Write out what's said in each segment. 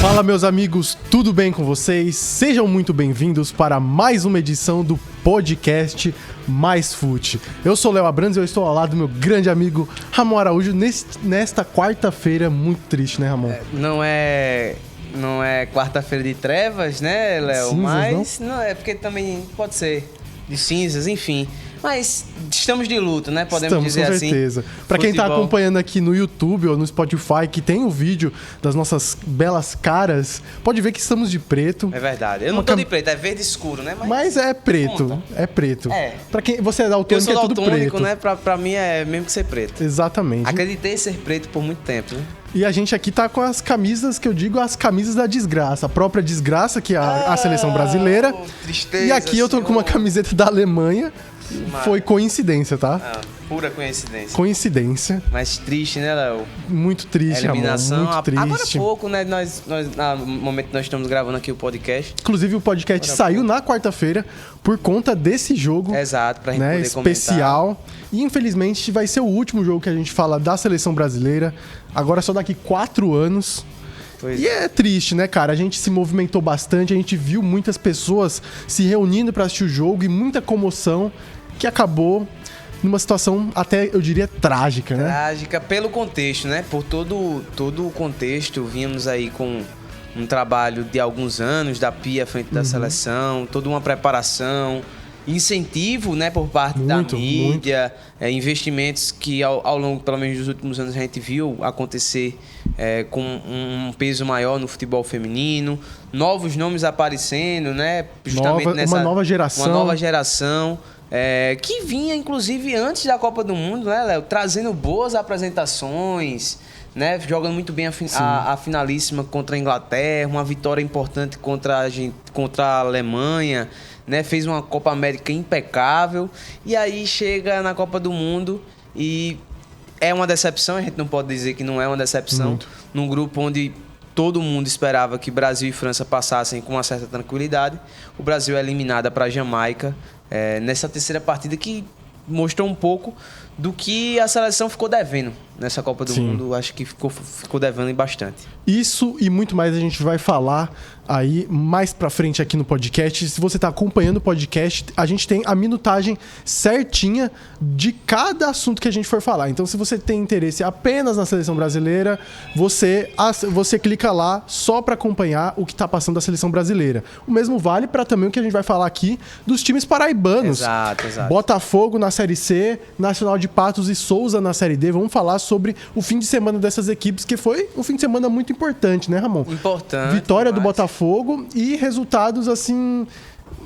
Fala, meus amigos, tudo bem com vocês? Sejam muito bem-vindos para mais uma edição do podcast Mais Fute. Eu sou o Léo Abrantes e eu estou ao lado do meu grande amigo Ramon Araújo nesta quarta-feira muito triste, né, Ramon? Não é quarta-feira de trevas, né, Léo? Cinzas, mas não é, porque também pode ser de cinzas, enfim. Mas estamos de luto, né? Podemos dizer assim. Com certeza. Pra quem tá acompanhando aqui no YouTube ou no Spotify, que tem o vídeo das nossas belas caras, pode ver que estamos de preto. É verdade. Eu não tô de preto, é verde escuro, né? Mas é preto. Conta. É preto. É. Pra quem você é daltônico, é tudo preto. Né? Pra mim é mesmo que ser preto. Exatamente. Acreditei em ser preto por muito tempo, né? E a gente aqui tá com as camisas que eu digo, as camisas da desgraça. A própria desgraça, que é a seleção brasileira. Tristeza, e aqui eu tô com uma camiseta da Alemanha. Foi coincidência, tá? Pura coincidência. Coincidência. Mas triste, né, Léo? Muito triste, eliminação. Amor, muito triste. Agora há pouco, né? No momento que nós estamos gravando aqui o podcast. Inclusive, o podcast saiu na quarta-feira por conta desse jogo. Exato, pra gente poder especial. Comentar. E, infelizmente, vai ser o último jogo que a gente fala da seleção brasileira. Agora só daqui 4 anos. E é triste, né, cara? A gente se movimentou bastante, a gente viu muitas pessoas se reunindo pra assistir o jogo e muita comoção que acabou numa situação até, eu diria, trágica, né? Trágica pelo contexto, né? Por todo o contexto, vínhamos aí com um trabalho de alguns anos da PIA à frente da seleção, toda uma preparação, incentivo, né, por parte da mídia, investimentos que ao longo, pelo menos, dos últimos anos a gente viu acontecer com um peso maior no futebol feminino, novos nomes aparecendo, né, justamente uma nova geração. Que vinha, inclusive, antes da Copa do Mundo, né, Léo? Trazendo boas apresentações, né? Jogando muito bem a finalíssima contra a Inglaterra, uma vitória importante contra a Alemanha, né? Fez uma Copa América impecável. E aí chega na Copa do Mundo e é uma decepção, a gente não pode dizer que não é uma decepção. Num grupo onde todo mundo esperava que Brasil e França passassem com uma certa tranquilidade. O Brasil é eliminado para a Jamaica nessa terceira partida que mostrou um pouco do que a seleção ficou devendo nessa Copa do Mundo. Acho que ficou devendo bastante. Isso e muito mais a gente vai falar aí mais pra frente aqui no podcast. Se você tá acompanhando o podcast, a gente tem a minutagem certinha de cada assunto que a gente for falar. Então, se você tem interesse apenas na seleção brasileira, você clica lá só pra acompanhar o que tá passando da seleção brasileira. O mesmo vale pra também o que a gente vai falar aqui dos times paraibanos. Exato. Botafogo na Série C, Nacional de Patos e Souza na Série D. Vamos falar sobre o fim de semana dessas equipes, que foi um fim de semana muito importante, né, Ramon? Importante. Vitória do Botafogo e resultados, assim,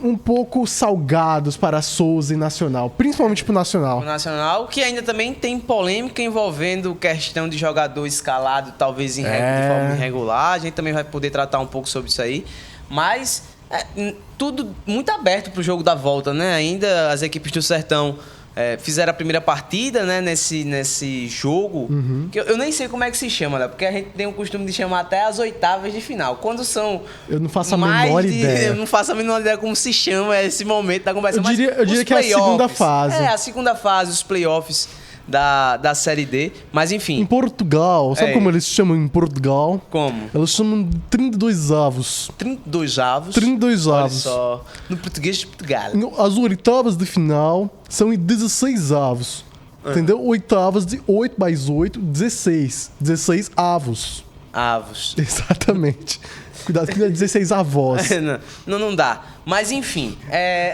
um pouco salgados para Souza e Nacional, principalmente pro Nacional. O Nacional, que ainda também tem polêmica envolvendo questão de jogador escalado, talvez de forma irregular. A gente também vai poder tratar um pouco sobre isso aí. Mas tudo muito aberto pro jogo da volta, né? Ainda as equipes do Sertão fizeram a primeira partida, né, nesse jogo, que eu nem sei como é que se chama, né, porque a gente tem o costume de chamar até as oitavas de final. Quando são... Eu não faço a menor ideia. Eu não faço a menor ideia como se chama esse momento da conversa. Eu diria que é a segunda fase. A segunda fase, os playoffs da Série D, mas enfim. Em Portugal, sabe como eles chamam em Portugal? Como? Eles chamam de 32 avos. 32 avos? 32 avos. Olha só, no português de Portugal. As oitavas de final são em 16 avos. Entendeu? Oitavas de 8 mais 8, 16. 16 avos. Avos. Exatamente. Cuidado que não é 16 avós. Não dá. Mas enfim,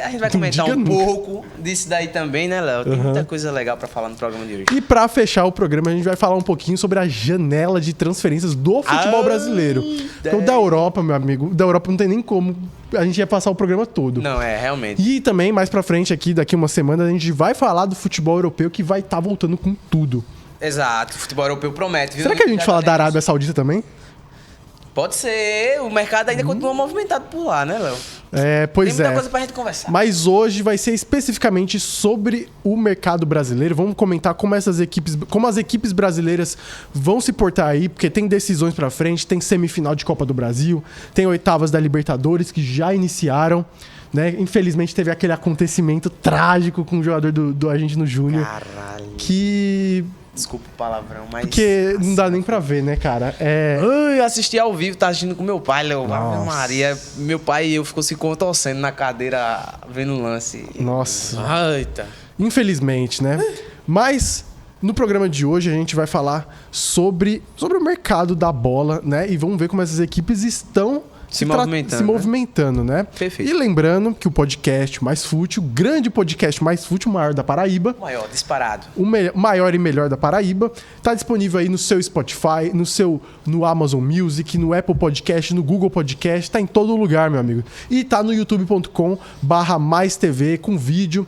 a gente vai comentar um pouco disso daí também, né, Léo? Tem muita coisa legal pra falar no programa de hoje. E pra fechar o programa, a gente vai falar um pouquinho sobre a janela de transferências do futebol brasileiro. Então, da Europa, meu amigo, da Europa não tem nem como a gente ia passar o programa todo. Não, realmente. E também, mais pra frente aqui, daqui uma semana, a gente vai falar do futebol europeu que vai estar voltando com tudo. Exato, o futebol europeu promete, viu? Será que a gente fala da Arábia Saudita também? Pode ser, o mercado ainda continua movimentado por lá, né, Léo? Pois é. Tem muita coisa pra gente conversar. Mas hoje vai ser especificamente sobre o mercado brasileiro. Vamos comentar como as equipes brasileiras vão se portar aí, porque tem decisões pra frente, tem semifinal de Copa do Brasil, tem oitavas da Libertadores que já iniciaram, né? Infelizmente teve aquele acontecimento trágico com o jogador do Argentino Júnior. Caralho. Que Desculpa o palavrão, mas... Porque não dá nem pra ver, né, cara? Eu assisti ao vivo, tá assistindo com meu pai, Léo. Ave Maria. Meu pai e eu ficou se contorcendo na cadeira vendo o lance. Nossa. Eita. Infelizmente, né? Mas no programa de hoje a gente vai falar sobre o mercado da bola, né? E vamos ver como essas equipes estão se movimentando, né? Perfeito. E lembrando que o podcast Mais Fute, o grande podcast Mais Fute, o maior da Paraíba. Maior, disparado. O maior e melhor da Paraíba. Tá disponível aí no seu Spotify, no Amazon Music, no Apple Podcast, no Google Podcast. Tá em todo lugar, meu amigo. E tá no youtube.com/maistv com vídeo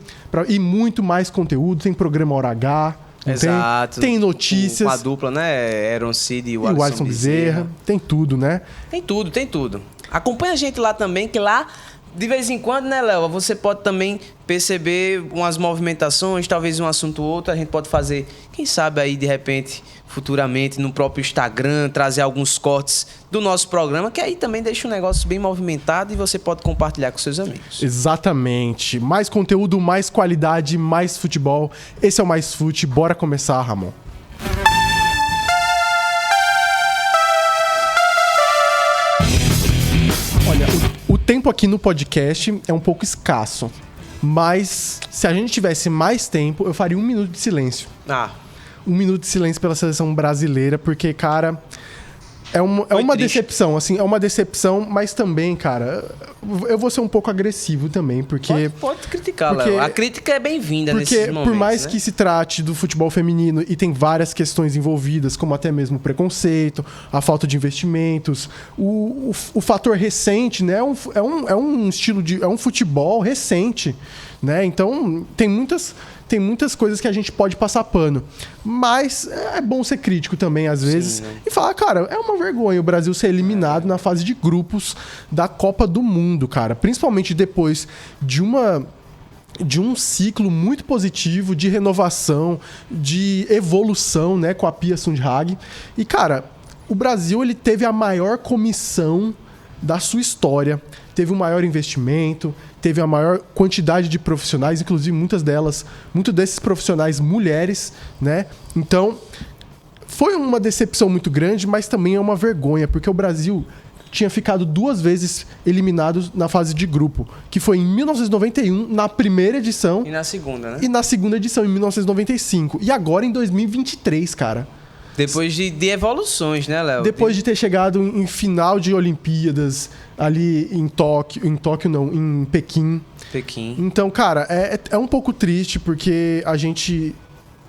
e muito mais conteúdo. Tem programa Hora H. Exato. Tem notícias. Com a dupla, né? Aaron Cid e o Alisson Bezerra. Tem tudo, né? Tem tudo. Acompanha a gente lá também, que lá, de vez em quando, né, Léo? Você pode também perceber umas movimentações, talvez um assunto ou outro. A gente pode fazer, quem sabe aí, de repente, futuramente, no próprio Instagram, trazer alguns cortes do nosso programa, que aí também deixa o negócio bem movimentado e você pode compartilhar com seus amigos. Exatamente. Mais conteúdo, mais qualidade, mais futebol. Esse é o Mais Fute. Bora começar, Ramon. Olha, o tempo aqui no podcast é um pouco escasso, mas se a gente tivesse mais tempo, eu faria 1 minuto de silêncio. 1 minuto de silêncio pela seleção brasileira, porque, cara, é uma decepção, assim, é uma decepção, mas também, cara, eu vou ser um pouco agressivo também, porque... Pode criticar, Léo. A crítica é bem-vinda nesses momentos, por mais né? que se trate do futebol feminino e tem várias questões envolvidas, como até mesmo o preconceito, a falta de investimentos, o fator recente, né? É um estilo de... É um futebol recente, né? Então, tem muitas coisas que a gente pode passar pano. Mas é bom ser crítico também, às vezes. Sim, né? E falar, cara, é uma vergonha o Brasil ser eliminado na fase de grupos da Copa do Mundo, cara. Principalmente depois de um ciclo muito positivo de renovação, de evolução, né, com a Pia Sundhage. E, cara, o Brasil ele teve a maior comissão da sua história. Teve o maior investimento, teve a maior quantidade de profissionais, inclusive muitos desses profissionais mulheres, né? Então, foi uma decepção muito grande, mas também é uma vergonha, porque o Brasil tinha ficado 2 vezes eliminado na fase de grupo, que foi em 1991, na primeira edição. E na segunda, né? E na segunda edição, em 1995. E agora em 2023, cara. Depois de evoluções, né, Léo? Depois de ter chegado em final de Olimpíadas, ali em Pequim. Então, cara, é um pouco triste, porque a gente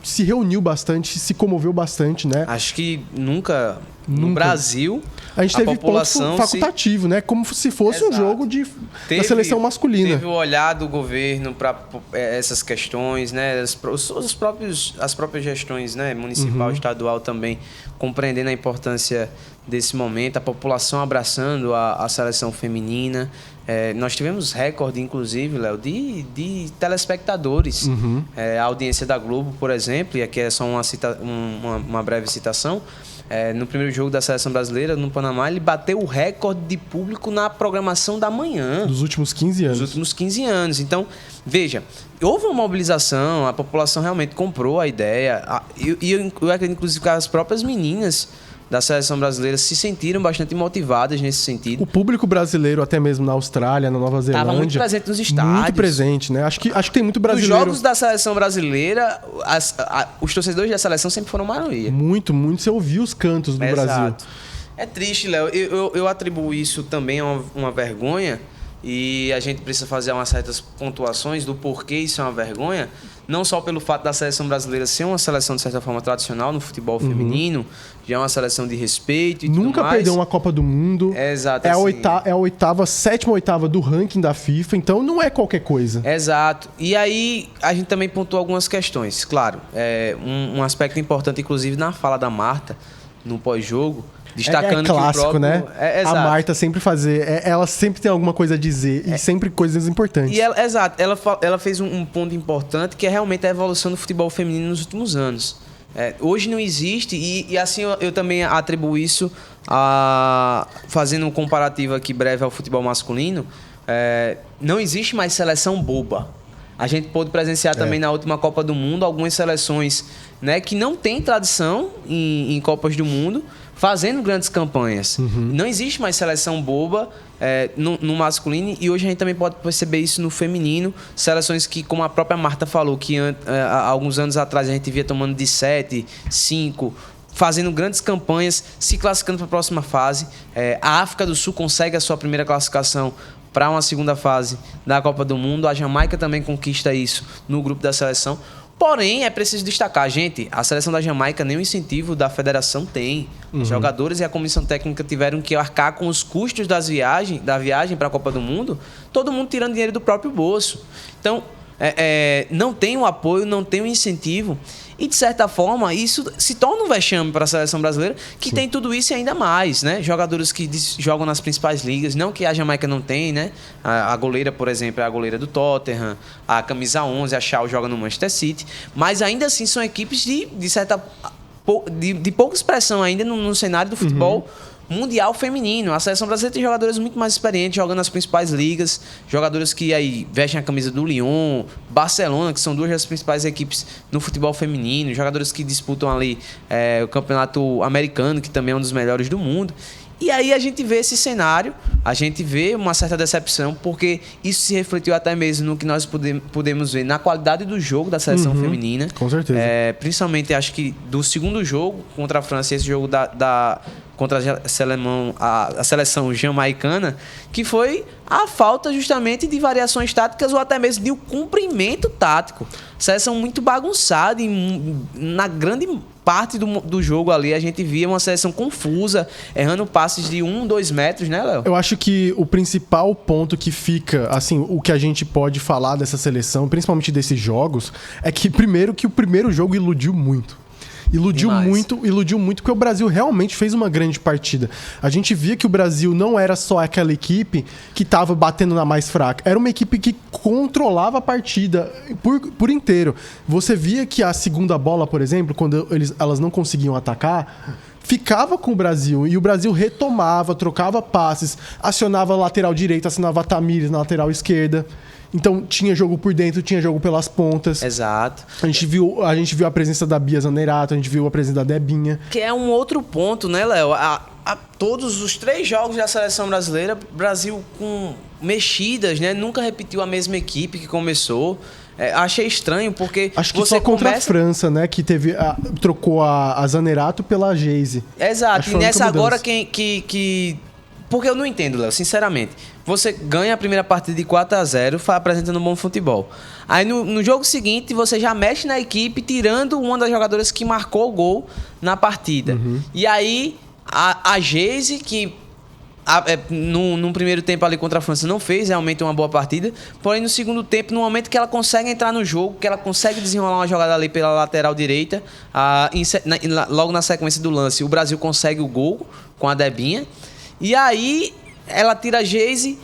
se reuniu bastante, se comoveu bastante, né? Acho que nunca. No Brasil, a gente teve ponto facultativo, né? Como se fosse um jogo da seleção masculina. Teve o olhar do governo para essas questões, né? As próprias gestões, né? Municipal, estadual também, compreendendo a importância desse momento, a população abraçando a seleção feminina. Nós tivemos recorde, inclusive, Léo, de telespectadores. A audiência da Globo, por exemplo, e aqui é só uma breve citação. No primeiro jogo da seleção brasileira, no Panamá, ele bateu o recorde de público na programação da manhã. Dos últimos 15 anos. Dos últimos 15 anos. Então, veja, houve uma mobilização, a população realmente comprou a ideia. Eu acredito, inclusive, que as próprias meninas da seleção brasileira se sentiram bastante motivadas nesse sentido. O público brasileiro, até mesmo na Austrália, na Nova Zelândia... Estava muito presente nos estádios. Muito presente, né? Acho que tem muito brasileiro... Nos jogos da seleção brasileira, os torcedores da seleção sempre foram maioria. Muito. Você ouviu os cantos do Brasil. É triste, Léo. Eu atribuo isso também a uma vergonha, e a gente precisa fazer umas certas pontuações do porquê isso é uma vergonha, não só pelo fato da seleção brasileira ser uma seleção, de certa forma, tradicional no futebol feminino, já é uma seleção de respeito e tudo mais. Nunca perdeu uma Copa do Mundo. Exato. É a sétima ou oitava do ranking da FIFA, então não é qualquer coisa. Exato. E aí, a gente também pontuou algumas questões. Claro, um aspecto importante, inclusive, na fala da Marta, no pós-jogo, destacando clássico, que o próprio... né? A Marta sempre ela sempre tem alguma coisa a dizer e sempre coisas importantes. E ela fez um ponto importante, que é realmente a evolução do futebol feminino nos últimos anos. Hoje não existe, e assim eu também atribuo isso fazendo um comparativo aqui breve ao futebol masculino. Não existe mais seleção boba. A gente pôde presenciar também na última Copa do Mundo algumas seleções, né, que não têm tradição em Copas do Mundo, fazendo grandes campanhas. Não existe mais seleção boba no masculino, e hoje a gente também pode perceber isso no feminino. Seleções que, como a própria Marta falou, que há alguns anos atrás a gente via tomando de 7, 5, fazendo grandes campanhas, se classificando para a próxima fase. A África do Sul consegue a sua primeira classificação para uma segunda fase da Copa do Mundo. A Jamaica também conquista isso no grupo da seleção. Porém, é preciso destacar, gente, a seleção da Jamaica nem o incentivo da federação tem. Os jogadores e a comissão técnica tiveram que arcar com os custos da viagem para a Copa do Mundo, todo mundo tirando dinheiro do próprio bolso. Então, não tem o apoio, não tem o incentivo. E, de certa forma, isso se torna um vexame para a seleção brasileira, que tem tudo isso e ainda mais, né? Jogadores que jogam nas principais ligas, não que a Jamaica não tem, né? A goleira, por exemplo, é a goleira do Tottenham, a camisa 11, a Shaw joga no Manchester City, mas ainda assim são equipes de pouca expressão ainda no cenário do futebol mundial feminino. A seleção brasileira tem jogadores muito mais experientes jogando nas principais ligas, jogadores que aí vestem a camisa do Lyon, Barcelona, que são duas das principais equipes no futebol feminino, jogadores que disputam ali o campeonato americano, que também é um dos melhores do mundo. E aí a gente vê esse cenário, a gente vê uma certa decepção, porque isso se refletiu até mesmo no que nós podemos ver na qualidade do jogo da seleção feminina. Com certeza. Principalmente, acho que do segundo jogo contra a França, esse jogo contra a seleção jamaicana, que foi a falta justamente de variações táticas ou até mesmo de um cumprimento tático. Seleção muito bagunçada, na grande parte do jogo ali a gente via uma seleção confusa, errando passes de 1, 2 metros, né, Léo? Eu acho que o principal ponto que fica, assim, o que a gente pode falar dessa seleção, principalmente desses jogos, é que primeiro que o primeiro jogo iludiu muito. Iludiu muito, porque o Brasil realmente fez uma grande partida. A gente via que o Brasil não era só aquela equipe que estava batendo na mais fraca. Era uma equipe que controlava a partida por inteiro. Você via que a segunda bola, por exemplo, quando elas não conseguiam atacar, ficava com o Brasil, e o Brasil retomava, trocava passes, acionava a lateral direita, acionava a Tamires na lateral esquerda. Então, tinha jogo por dentro, tinha jogo pelas pontas. Exato. A gente viu a presença da Bia Zanerato, a gente viu a presença da Debinha. Que é um outro ponto, né, Léo? Todos os 3 jogos da seleção brasileira, Brasil com mexidas, né? Nunca repetiu a mesma equipe que começou. Achei estranho, porque acho que só contra a França, né? Que trocou a Zanerato pela Geise. Exato. E nessa agora, porque eu não entendo, Léo, sinceramente. Você ganha a primeira partida de 4-0, apresentando um bom futebol. Aí no jogo seguinte, você já mexe na equipe, tirando uma das jogadoras que marcou o gol na partida. E aí, a Geise, que no primeiro tempo ali contra a França não fez realmente uma boa partida, porém no segundo tempo, no momento que ela consegue entrar no jogo, que ela consegue desenrolar uma jogada ali pela lateral direita, logo na sequência do lance, o Brasil consegue o gol com a Debinha. E aí ela tira a Geise,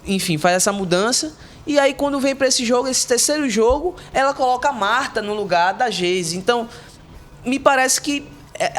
enfim, faz essa mudança. E aí quando vem para esse terceiro jogo, ela coloca a Marta no lugar da Geise. Então, me parece que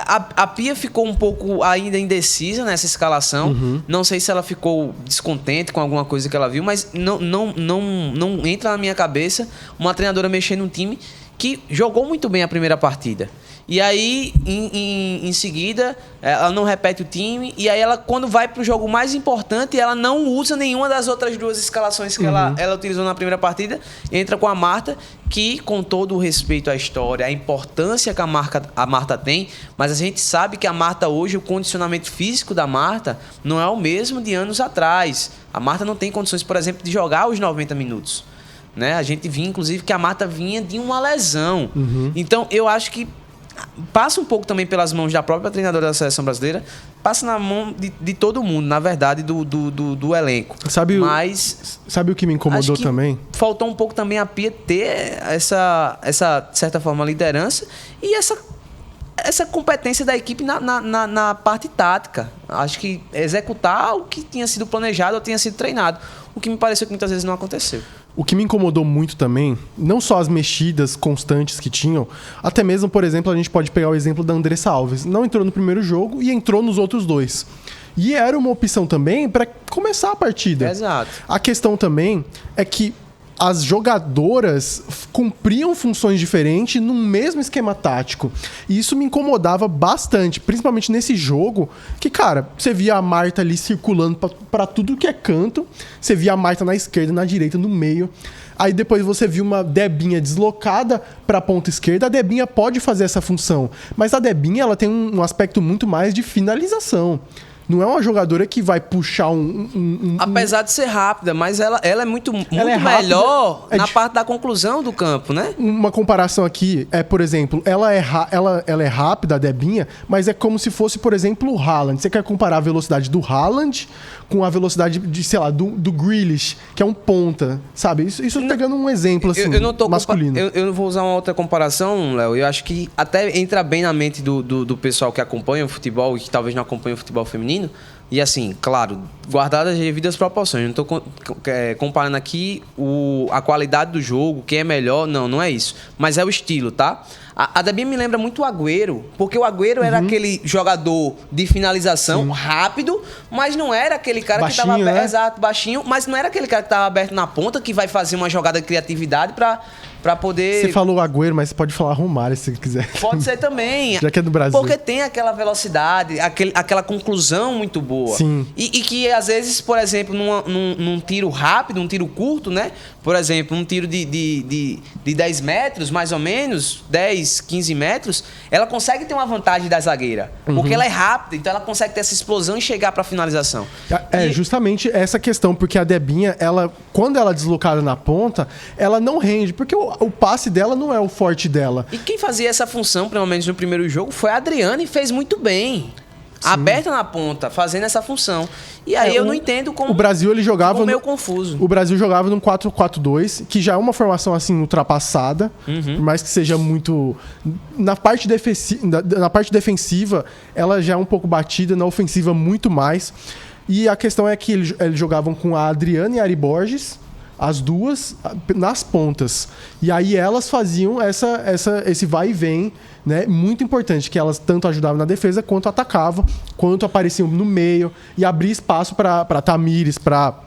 a Pia ficou um pouco ainda indecisa nessa escalação. Não sei se ela ficou descontente com alguma coisa que ela viu, mas não entra na minha cabeça uma treinadora mexer num time que jogou muito bem a primeira partida. E aí, em seguida, ela não repete o time. E aí, ela, quando vai para o jogo mais importante, ela não usa nenhuma das outras 2 escalações que ela utilizou na primeira partida. Entra com a Marta, que, com todo o respeito à história, a importância que a Marta tem, mas a gente sabe que a Marta hoje, o condicionamento físico da Marta não é o mesmo de anos atrás. A Marta não tem condições, por exemplo, de jogar os 90 minutos. Né? A gente via, inclusive, que a Marta vinha de uma lesão. Então, eu acho que passa um pouco também pelas mãos da própria treinadora da seleção brasileira, passa na mão de todo mundo, na verdade, do elenco. Sabe o que me incomodou também? Faltou um pouco também a Pia ter essa de certa forma, liderança e essa competência da equipe na parte tática. Acho que executar o que tinha sido planejado ou tinha sido treinado. O que me pareceu que muitas vezes não aconteceu. O que me incomodou muito também, não só as mexidas constantes que tinham, até mesmo, por exemplo, a gente pode pegar o exemplo da Andressa Alves. Não entrou no primeiro jogo e entrou nos outros 2. E era uma opção também para começar a partida. Exato. A questão também é que as jogadoras cumpriam funções diferentes num mesmo esquema tático. E isso me incomodava bastante, principalmente nesse jogo, que, cara, você via a Marta ali circulando pra tudo que é canto, você via a Marta na esquerda, na direita, no meio. Aí depois você viu uma Debinha deslocada pra ponta esquerda. A Debinha pode fazer essa função, mas a Debinha ela tem um aspecto muito mais de finalização. Não é uma jogadora que vai puxar Apesar de ser rápida, mas ela é muito melhor na parte da conclusão do campo, né? Uma comparação aqui é, por exemplo, ela é rápida, a Debinha, mas é como se fosse, por exemplo, o Haaland. Você quer comparar a velocidade do Haaland com a velocidade de, sei lá, do Grealish, que é um ponta, sabe? Isso pegando um exemplo, assim, eu não tô masculino. Eu não vou usar uma outra comparação, Léo. Eu acho que até entra bem na mente do pessoal que acompanha o futebol e que talvez não acompanha o futebol feminino. E assim, claro, guardadas as devidas proporções. Não estou comparando aqui a qualidade do jogo, quem é melhor, não é isso. Mas é o estilo, tá? A Debinha me lembra muito o Agüero, porque o Agüero era aquele jogador de finalização rápido, mas não era aquele cara baixinho, que estava aberto, exato, baixinho, mas não era aquele cara que estava aberto na ponta, que vai fazer uma jogada de criatividade para poder... Você falou Agüero, mas você pode falar Romário se quiser. Pode ser também. Já que é do Brasil. Porque tem aquela velocidade, aquela conclusão muito boa. Sim. E que, às vezes, por exemplo, num tiro rápido, um tiro curto, né? Por exemplo, um tiro de 10 metros, mais ou menos, 10, 15 metros, ela consegue ter uma vantagem da zagueira. Porque ela é rápida, então ela consegue ter essa explosão e chegar para a finalização. Justamente essa questão, porque a Debinha, quando ela é deslocada na ponta, ela não rende, porque o passe dela não é o forte dela. E quem fazia essa função, pelo menos no primeiro jogo, foi a Adriana e fez muito bem. Sim. Aberta na ponta, fazendo essa função. E aí eu não entendo como... O Brasil, ele jogava... meio confuso. O Brasil jogava num 4-4-2, que já é uma formação, assim, ultrapassada. Por mais que seja muito... Na parte defensiva, ela já é um pouco batida, na ofensiva, muito mais. E a questão é que eles jogavam com a Adriana e a Ari Borges, as duas nas pontas. E aí elas faziam esse vai e vem, né, muito importante, que elas tanto ajudavam na defesa quanto atacavam, quanto apareciam no meio e abria espaço para Tamires, para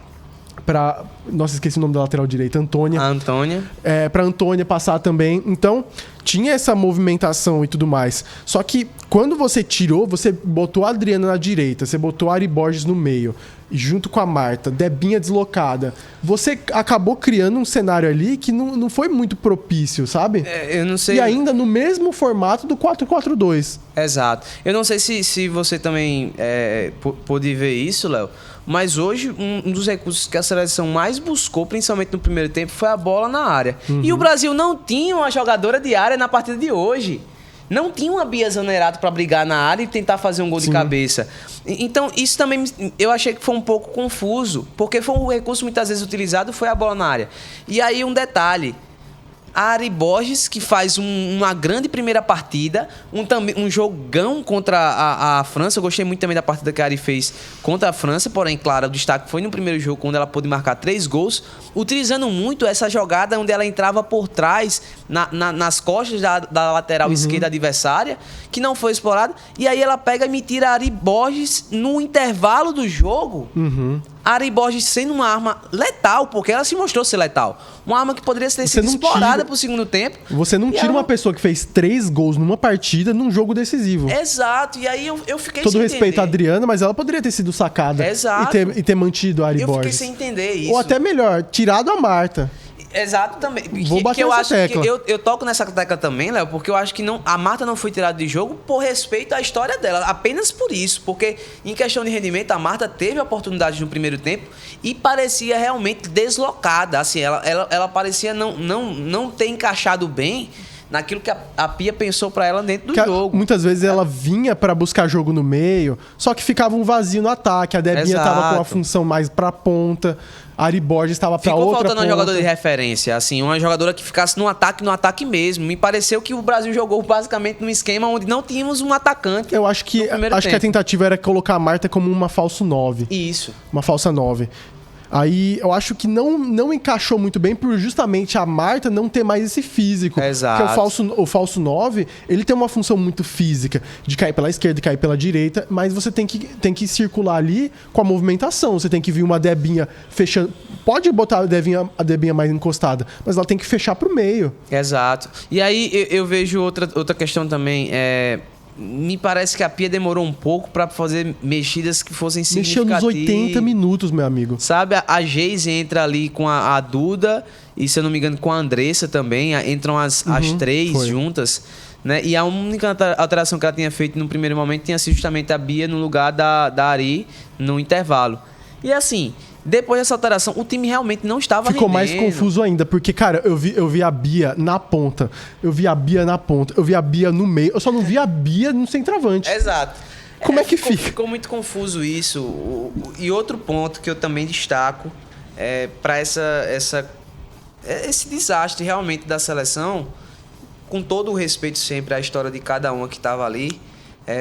nossa, esqueci o nome da lateral direita, Antônia. A Antônia. Para Antônia passar também. Então, tinha essa movimentação e tudo mais. Só que quando você botou a Adriana na direita, você botou a Ari Borges no meio, junto com a Marta, Debinha deslocada, você acabou criando um cenário ali que não foi muito propício, sabe? Eu não sei. E ainda no mesmo formato do 4-4-2. Exato. Eu não sei se você também pôde ver isso, Léo, mas hoje um dos recursos que a seleção mais buscou, principalmente no primeiro tempo, foi a bola na área. E o Brasil não tinha uma jogadora de área na partida de hoje. Não tinha uma Bia Zanerato para brigar na área e tentar fazer um gol de cabeça. Então, isso também eu achei que foi um pouco confuso, porque foi um recurso muitas vezes utilizado, foi a bola na área. E aí um detalhe, a Ari Borges, que faz uma grande primeira partida, um jogão contra a França. Eu gostei muito também da partida que a Ari fez contra a França, porém, claro, o destaque foi no primeiro jogo, quando ela pôde marcar 3 gols, utilizando muito essa jogada onde ela entrava por trás, nas costas da lateral esquerda adversária, que não foi explorada, e aí ela pega e me tira a Ari Borges no intervalo do jogo. A Ari Borges sendo uma arma letal, porque ela se mostrou ser letal. Uma arma que poderia ter sido explorada pro segundo tempo. Você não tira uma pessoa que fez 3 gols numa partida num jogo decisivo. Exato. E aí eu fiquei sem entender. Todo respeito à Adriana, mas ela poderia ter sido sacada. Exato. E ter mantido a Ari Borges. Eu fiquei sem entender isso. Ou até melhor, tirado a Marta. Exato, também. Vou bater nessa tecla. Eu toco nessa tecla também, Léo, porque eu acho que a Marta não foi tirada de jogo por respeito à história dela, apenas por isso. Porque em questão de rendimento, a Marta teve oportunidade no primeiro tempo e parecia realmente deslocada. Assim, ela parecia não ter encaixado bem naquilo que a Pia pensou pra ela dentro do jogo. Muitas vezes ela vinha pra buscar jogo no meio, só que ficava um vazio no ataque. A Debinha tava com a função mais pra ponta, a Ari Borges estava pra outra ponta. Ficou faltando uma jogadora de referência, assim, uma jogadora que ficasse no ataque mesmo. Me pareceu que o Brasil jogou basicamente num esquema onde não tínhamos um atacante. Eu acho que a tentativa era colocar a Marta como uma falso 9. Isso. Uma falsa 9. Aí eu acho que não encaixou muito bem por justamente a Marta não ter mais esse físico. Exato. Porque o falso 9, ele tem uma função muito física, de cair pela esquerda e cair pela direita, mas você tem que circular ali com a movimentação. Você tem que vir uma Debinha fechando. Pode botar a Debinha mais encostada, mas ela tem que fechar pro meio. Exato. E aí eu vejo outra questão também. Me parece que a Pia demorou um pouco pra fazer mexidas que fossem significativas. Mexeu nos 80 minutos, meu amigo. Sabe, a Geise entra ali com a Duda e, se eu não me engano, com a Andressa também. Entram as três juntas, né? E a única alteração que ela tinha feito no primeiro momento tinha sido justamente a Bia no lugar da Ari no intervalo. E assim, depois dessa alteração, o time realmente não estava Ficou rendendo. mais confuso ainda, porque, cara, eu vi a Bia na ponta, eu vi a Bia no meio, eu só não vi a Bia no centroavante. Exato. Como é que fica? Ficou muito confuso isso. E outro ponto que eu também destaco para esse desastre realmente da seleção, com todo o respeito sempre à história de cada uma que estava ali,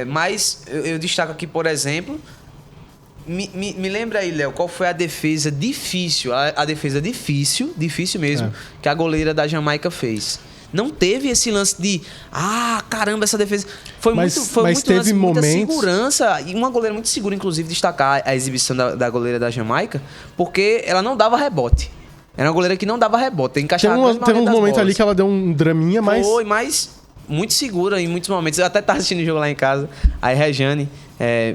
mas eu destaco aqui, por exemplo... Me lembra aí, Léo, qual foi a defesa difícil, a defesa difícil mesmo, que a goleira da Jamaica fez. Não teve esse lance de, caramba, essa defesa... Foi muito teve lance, muita momentos... segurança, e uma goleira muito segura, inclusive, destacar a exibição da goleira da Jamaica, porque ela não dava rebote. Era uma goleira que não dava rebote, encaixava Teve uns momentos ali que ela deu um draminha, mas... Foi, mas muito segura em muitos momentos. Eu até estava assistindo o jogo lá em casa, aí Rejane...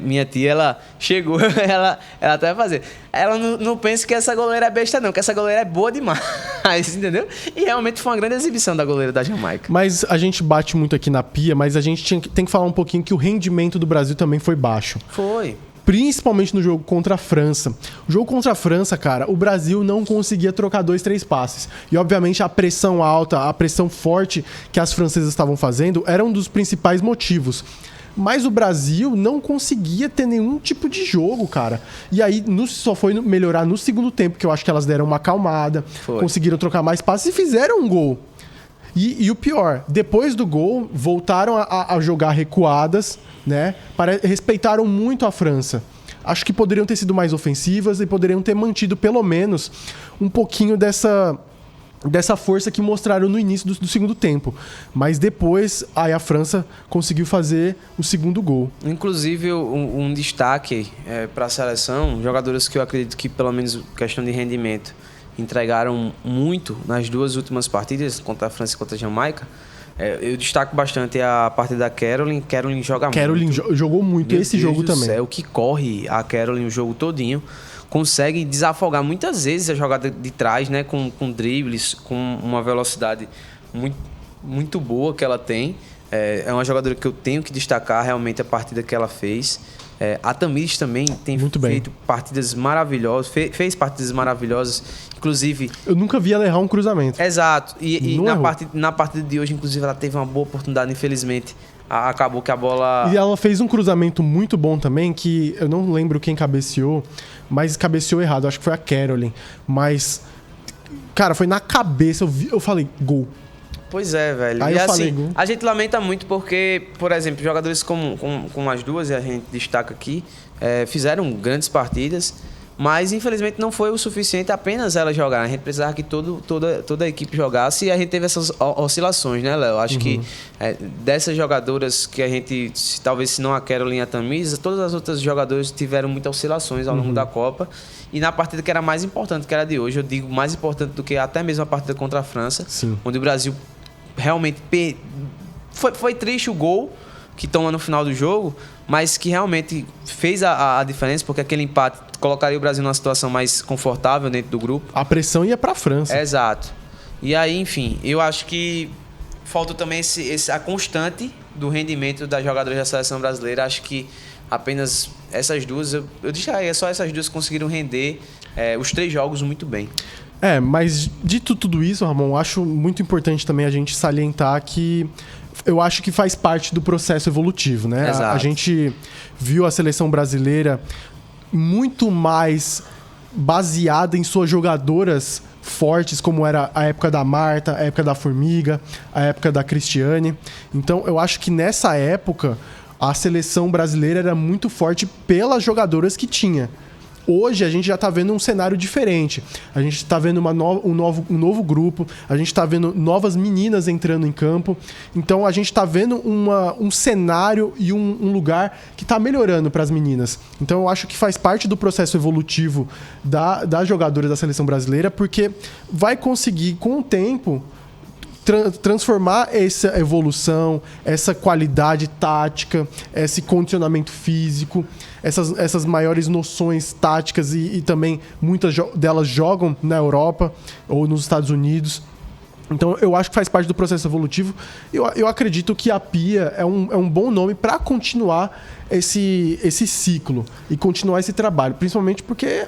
minha tia, ela chegou, ela até vai fazer. Ela não pensa que essa goleira é besta, não, que essa goleira é boa demais, entendeu? E realmente foi uma grande exibição da goleira da Jamaica. Mas a gente bate muito aqui na Pia, mas a gente tem que falar um pouquinho que o rendimento do Brasil também foi baixo. Foi. Principalmente no jogo contra a França. O jogo contra a França, cara, o Brasil não conseguia trocar 2, 3 passes. E, obviamente, a pressão alta, a pressão forte que as francesas estavam fazendo era um dos principais motivos. Mas o Brasil não conseguia ter nenhum tipo de jogo, cara. E aí só foi melhorar no segundo tempo, que eu acho que elas deram uma acalmada, conseguiram trocar mais passes e fizeram um gol. E o pior, depois do gol, voltaram a jogar recuadas, né? Respeitaram muito a França. Acho que poderiam ter sido mais ofensivas e poderiam ter mantido, pelo menos, um pouquinho dessa força que mostraram no início do segundo tempo. Mas depois, aí a França conseguiu fazer o segundo gol. Inclusive, um destaque para a seleção, jogadoras que eu acredito que, pelo menos, questão de rendimento, entregaram muito nas duas últimas partidas, contra a França e contra a Jamaica. Eu destaco bastante a partida da Caroline. Caroline joga muito. Caroline jogou muito. Meu esse Deus jogo do também. Céu, que corre a Caroline o jogo todinho. Consegue desafogar muitas vezes a jogada de trás, né? Com dribles, com uma velocidade muito, muito boa que ela tem. É uma jogadora que eu tenho que destacar realmente a partida que ela fez. A Tamiris também tem feito partidas maravilhosas, fez partidas maravilhosas, inclusive... Eu nunca vi ela errar um cruzamento. Exato, e na partida de hoje, inclusive, ela teve uma boa oportunidade, infelizmente, acabou que a bola... E ela fez um cruzamento muito bom também, que eu não lembro quem cabeceou, mas cabeceou errado, acho que foi a Caroline, mas, cara, foi na cabeça, eu falei, gol. Pois é, velho. Aí e eu assim, falei, gol. A gente lamenta muito porque, por exemplo, jogadores como as duas, e a gente destaca aqui, fizeram grandes partidas, mas infelizmente não foi o suficiente apenas elas jogarem. A gente precisava que toda a equipe jogasse e a gente teve essas oscilações, né, Léo? Acho que dessas jogadoras que a gente, talvez se não a Caroline e a Tamisa, todas as outras jogadoras tiveram muitas oscilações ao longo da Copa. E na partida que era mais importante, que era de hoje, eu digo mais importante do que até mesmo a partida contra a França, onde o Brasil realmente... Foi triste o gol que toma no final do jogo, mas que realmente fez a diferença, porque aquele empate colocaria o Brasil numa situação mais confortável dentro do grupo. A pressão ia pra França. Exato. E aí, enfim, eu acho que falta também a constante do rendimento das jogadoras da seleção brasileira. Acho que apenas essas duas, eu diria, só essas duas conseguiram render os 3 jogos muito bem. Mas dito tudo isso, Ramon, acho muito importante também a gente salientar que eu acho que faz parte do processo evolutivo, né? A gente viu a seleção brasileira muito mais baseada em suas jogadoras fortes, como era a época da Marta, a época da Formiga, a época da Cristiane. Então, eu acho que nessa época, a seleção brasileira era muito forte pelas jogadoras que tinha. hoje a gente já está vendo um cenário diferente. A gente está vendo um novo grupo, a gente está vendo novas meninas entrando em campo. Então a gente está vendo um cenário e um lugar que está melhorando para as meninas. Então eu acho que faz parte do processo evolutivo das jogadoras da seleção brasileira, porque vai conseguir, com o tempo, transformar essa evolução, essa qualidade tática, esse condicionamento físico, essas maiores noções táticas e também muitas delas jogam na Europa ou nos Estados Unidos. Então eu acho que faz parte do processo evolutivo. Eu acredito que a Pia é um bom nome para continuar esse ciclo e continuar esse trabalho, principalmente porque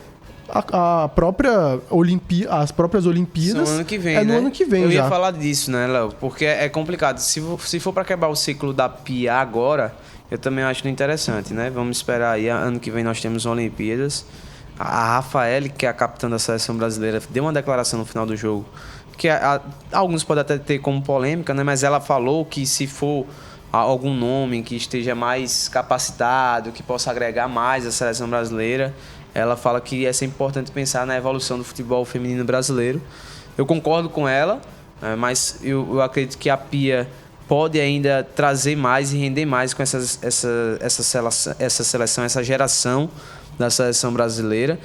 as próprias Olimpíadas são ano que vem, no ano que vem. Eu já ia falar disso, né, Léo? Porque é complicado. Se for para quebrar o ciclo da Pia agora, eu também acho interessante, né? Vamos esperar aí. Ano que vem nós temos Olimpíadas. A Rafaele, que é a capitã da seleção brasileira, deu uma declaração no final do jogo que alguns podem até ter como polêmica, né? Mas ela falou que se for algum nome que esteja mais capacitado, que possa agregar mais à seleção brasileira, ela fala que é sempre importante pensar na evolução do futebol feminino brasileiro. Eu concordo com ela, mas eu acredito que a Pia pode ainda trazer mais e render mais com essa seleção, essa geração da seleção brasileira.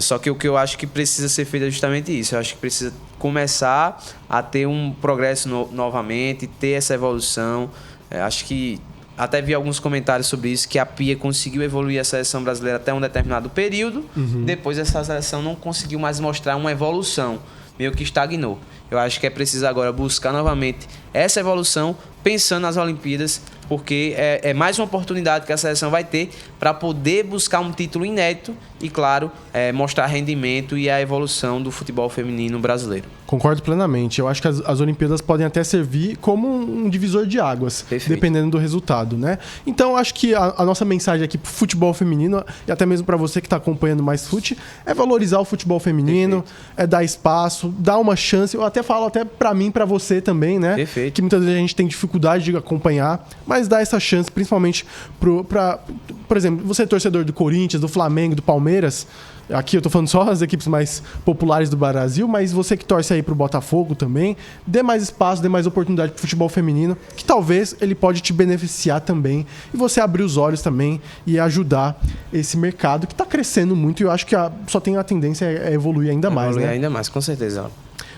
Só que o que eu acho que precisa ser feito é justamente isso. Eu acho que precisa começar a ter um progresso novamente, ter essa evolução. Acho que até vi alguns comentários sobre isso, que a Pia conseguiu evoluir a seleção brasileira até um determinado período. Depois essa seleção não conseguiu mais mostrar uma evolução, meio que estagnou. Eu acho que é preciso agora buscar novamente essa evolução, pensando nas Olimpíadas, porque é mais uma oportunidade que a seleção vai ter para poder buscar um título inédito e, claro, mostrar rendimento e a evolução do futebol feminino brasileiro. Concordo plenamente. Eu acho que as Olimpíadas podem até servir como um divisor de águas, perfeito, dependendo do resultado, né? Então, eu acho que a nossa mensagem aqui pro futebol feminino, e até mesmo para você que está acompanhando mais fute, é valorizar o futebol feminino, perfeito, é dar espaço, dar uma chance. Eu até falo para mim, para você também, né? Perfeito. Que muitas vezes a gente tem dificuldade de acompanhar, mas dar essa chance, principalmente por exemplo, você é torcedor do Corinthians, do Flamengo, do Palmeiras. Aqui eu tô falando só as equipes mais populares do Brasil, mas você que torce aí pro Botafogo também, dê mais espaço, dê mais oportunidade pro futebol feminino, que talvez ele pode te beneficiar também, e você abrir os olhos também e ajudar esse mercado que tá crescendo muito, e eu acho que só tem a tendência a evoluir ainda mais, né? Evoluir ainda mais, com certeza.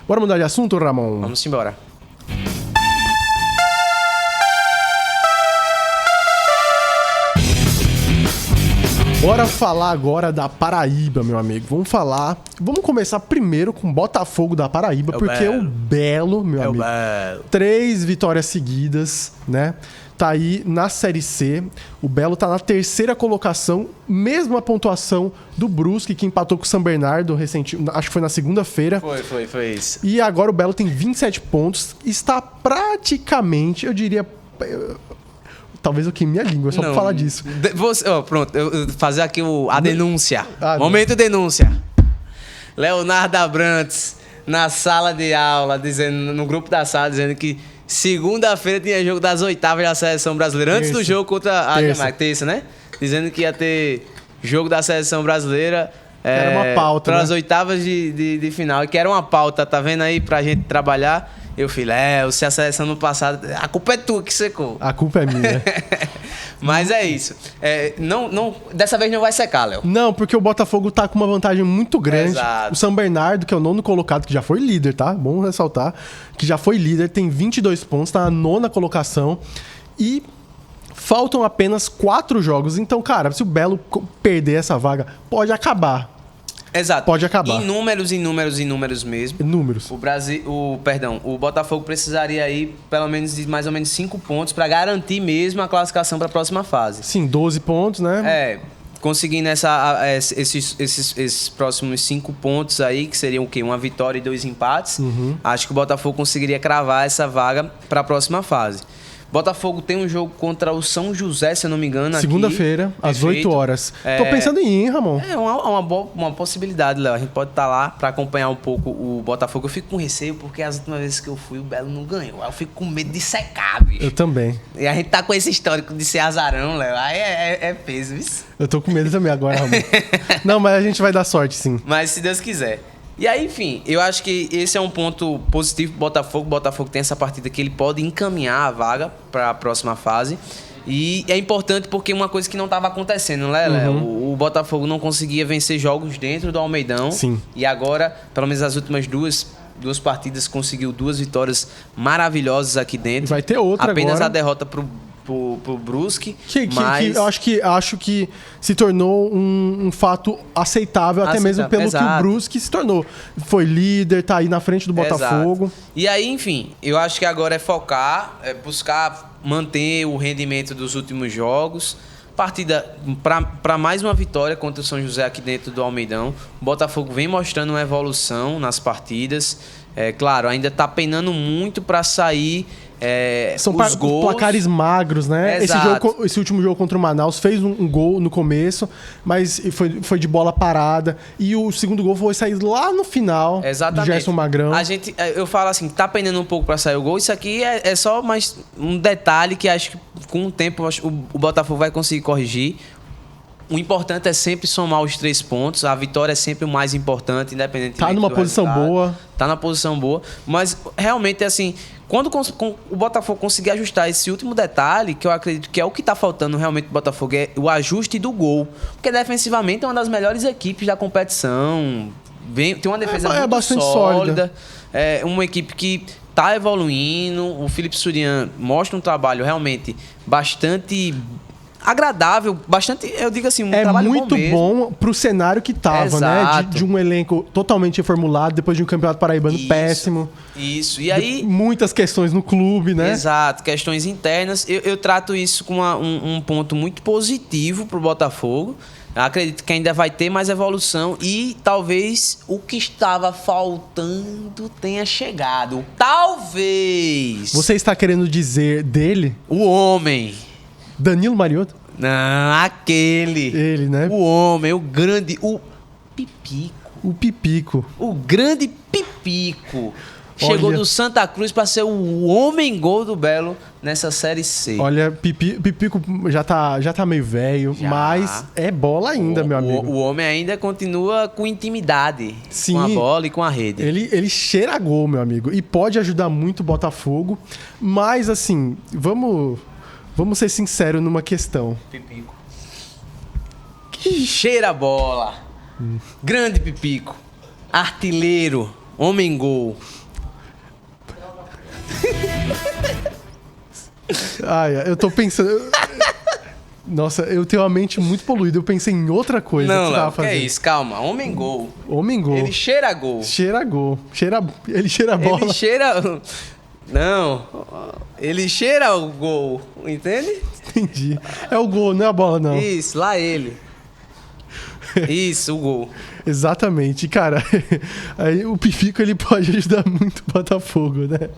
Bora mudar de assunto, Ramon? Vamos embora. Bora falar agora da Paraíba, meu amigo. Vamos começar primeiro com o Botafogo da Paraíba, porque o Belo, meu amigo, 3 vitórias seguidas, né? Tá aí na Série C. O Belo tá na 3ª colocação, mesma pontuação do Brusque, que empatou com o São Bernardo acho que foi na segunda-feira. Foi isso. E agora o Belo tem 27 pontos, está praticamente, eu diria... Talvez eu queime minha língua só pra falar disso. Pronto, eu fazer aqui a denúncia. Momento denúncia. Leonardo Abrantes, na sala de aula, no grupo da sala, dizendo que segunda-feira tinha jogo das oitavas da seleção brasileira. Antes do jogo contra a Dinamarca, terça, né? Dizendo que ia ter jogo da seleção brasileira. Era uma pauta, para as oitavas de final. E que era uma pauta, tá vendo aí, pra gente trabalhar. Eu falei, se a seleção no passado... A culpa é tua que secou. A culpa é minha. Mas é isso. Dessa vez não vai secar, Léo. Não, porque o Botafogo tá com uma vantagem muito grande. Exato. O São Bernardo, que é o 9º colocado, que já foi líder, tá? Bom ressaltar. Que já foi líder, tem 22 pontos, tá na 9ª colocação. E faltam apenas 4 jogos. Então, cara, se o Belo perder essa vaga, pode acabar. Exato. Pode acabar. Inúmeros mesmo. Números. O Botafogo precisaria aí pelo menos de mais ou menos 5 pontos para garantir mesmo a classificação para a próxima fase. Sim, 12 pontos, né? Conseguindo esses próximos 5 pontos aí, que seriam o quê? Uma vitória e 2 empates. Acho que o Botafogo conseguiria cravar essa vaga para a próxima fase. Botafogo tem um jogo contra o São José, se eu não me engano, aqui. Segunda-feira, às 8 horas. Tô pensando em ir, Ramon. É uma possibilidade, Léo. A gente pode estar lá para acompanhar um pouco o Botafogo. Eu fico com receio porque as últimas vezes que eu fui, o Belo não ganhou. Eu fico com medo de secar, bicho. Eu também. E a gente tá com esse histórico de ser azarão, Léo. Aí é peso, isso. Eu tô com medo também agora, Ramon. Não, mas a gente vai dar sorte, sim. Mas se Deus quiser. E aí, enfim, eu acho que esse é um ponto positivo pro Botafogo. O Botafogo tem essa partida que ele pode encaminhar a vaga para a próxima fase. E é importante porque uma coisa que não estava acontecendo, né, Léo? O Botafogo não conseguia vencer jogos dentro do Almeidão. Sim. E agora, pelo menos as últimas duas partidas, conseguiu 2 vitórias maravilhosas aqui dentro. Vai ter outra apenas agora. A derrota pro Brusque, que acho que se tornou um fato aceitável, até mesmo pelo que o Brusque se tornou. Foi líder, tá aí na frente do Botafogo. Exato. E aí, enfim, eu acho que agora é focar, buscar manter o rendimento dos últimos jogos. Partida para mais uma vitória contra o São José aqui dentro do Almeidão. O Botafogo vem mostrando uma evolução nas partidas. Claro, ainda tá penando muito para sair São os gols. Placares magros, né? Esse último jogo contra o Manaus fez um gol no começo, mas foi de bola parada. E o segundo gol foi sair lá no final. Exatamente. Do Gerson Magrão. Eu falo assim, tá penando um pouco para sair o gol. Isso aqui é só mais um detalhe que acho que com o tempo o Botafogo vai conseguir corrigir. O importante é sempre somar os 3 pontos. A vitória é sempre o mais importante, independente do resultado. Tá numa posição boa. Tá na posição boa. Mas realmente, assim, quando o Botafogo conseguir ajustar esse último detalhe, que eu acredito que é o que tá faltando realmente pro Botafogo, é o ajuste do gol. Porque defensivamente é uma das melhores equipes da competição. Tem uma defesa muito bastante sólida. É uma equipe que tá evoluindo. O Felipe Surian mostra um trabalho realmente bastante agradável, bastante, eu digo assim, um trabalho muito bom pro cenário que tava, né? De um elenco totalmente reformulado, depois de um campeonato paraibano péssimo. Isso, e aí... Muitas questões no clube, né? Exato, questões internas. Eu trato isso com um ponto muito positivo pro Botafogo. Eu acredito que ainda vai ter mais evolução e talvez o que estava faltando tenha chegado. Talvez! Você está querendo dizer dele? O homem... Danilo Mariotto? Não, aquele. Ele, né? O homem, o grande, o Pipico. O Pipico. O grande Pipico. Chegou do Santa Cruz para ser o homem-gol do Belo nessa Série C. Olha, Pipico já tá meio velho, mas é bola ainda, meu amigo. O homem ainda continua com intimidade. Sim, com a bola e com a rede. Ele cheira gol, meu amigo. E pode ajudar muito o Botafogo. Mas, assim, Vamos ser sinceros numa questão. Pipico. Cheira a bola. Grande Pipico. Artilheiro. Homem-gol. Eu tô pensando... Nossa, eu tenho a mente muito poluída. Eu pensei em outra coisa que você tava fazendo. Que é isso? Calma. Homem-gol. Homem-gol. Ele cheira gol. Cheira gol. Ele cheira a bola. Ele cheira... Não, ele cheira o gol, entende? Entendi. É o gol, não é a bola, não. Isso, lá ele. Isso, o gol. Exatamente. Cara, aí o Pipico ele pode ajudar muito o Botafogo, né?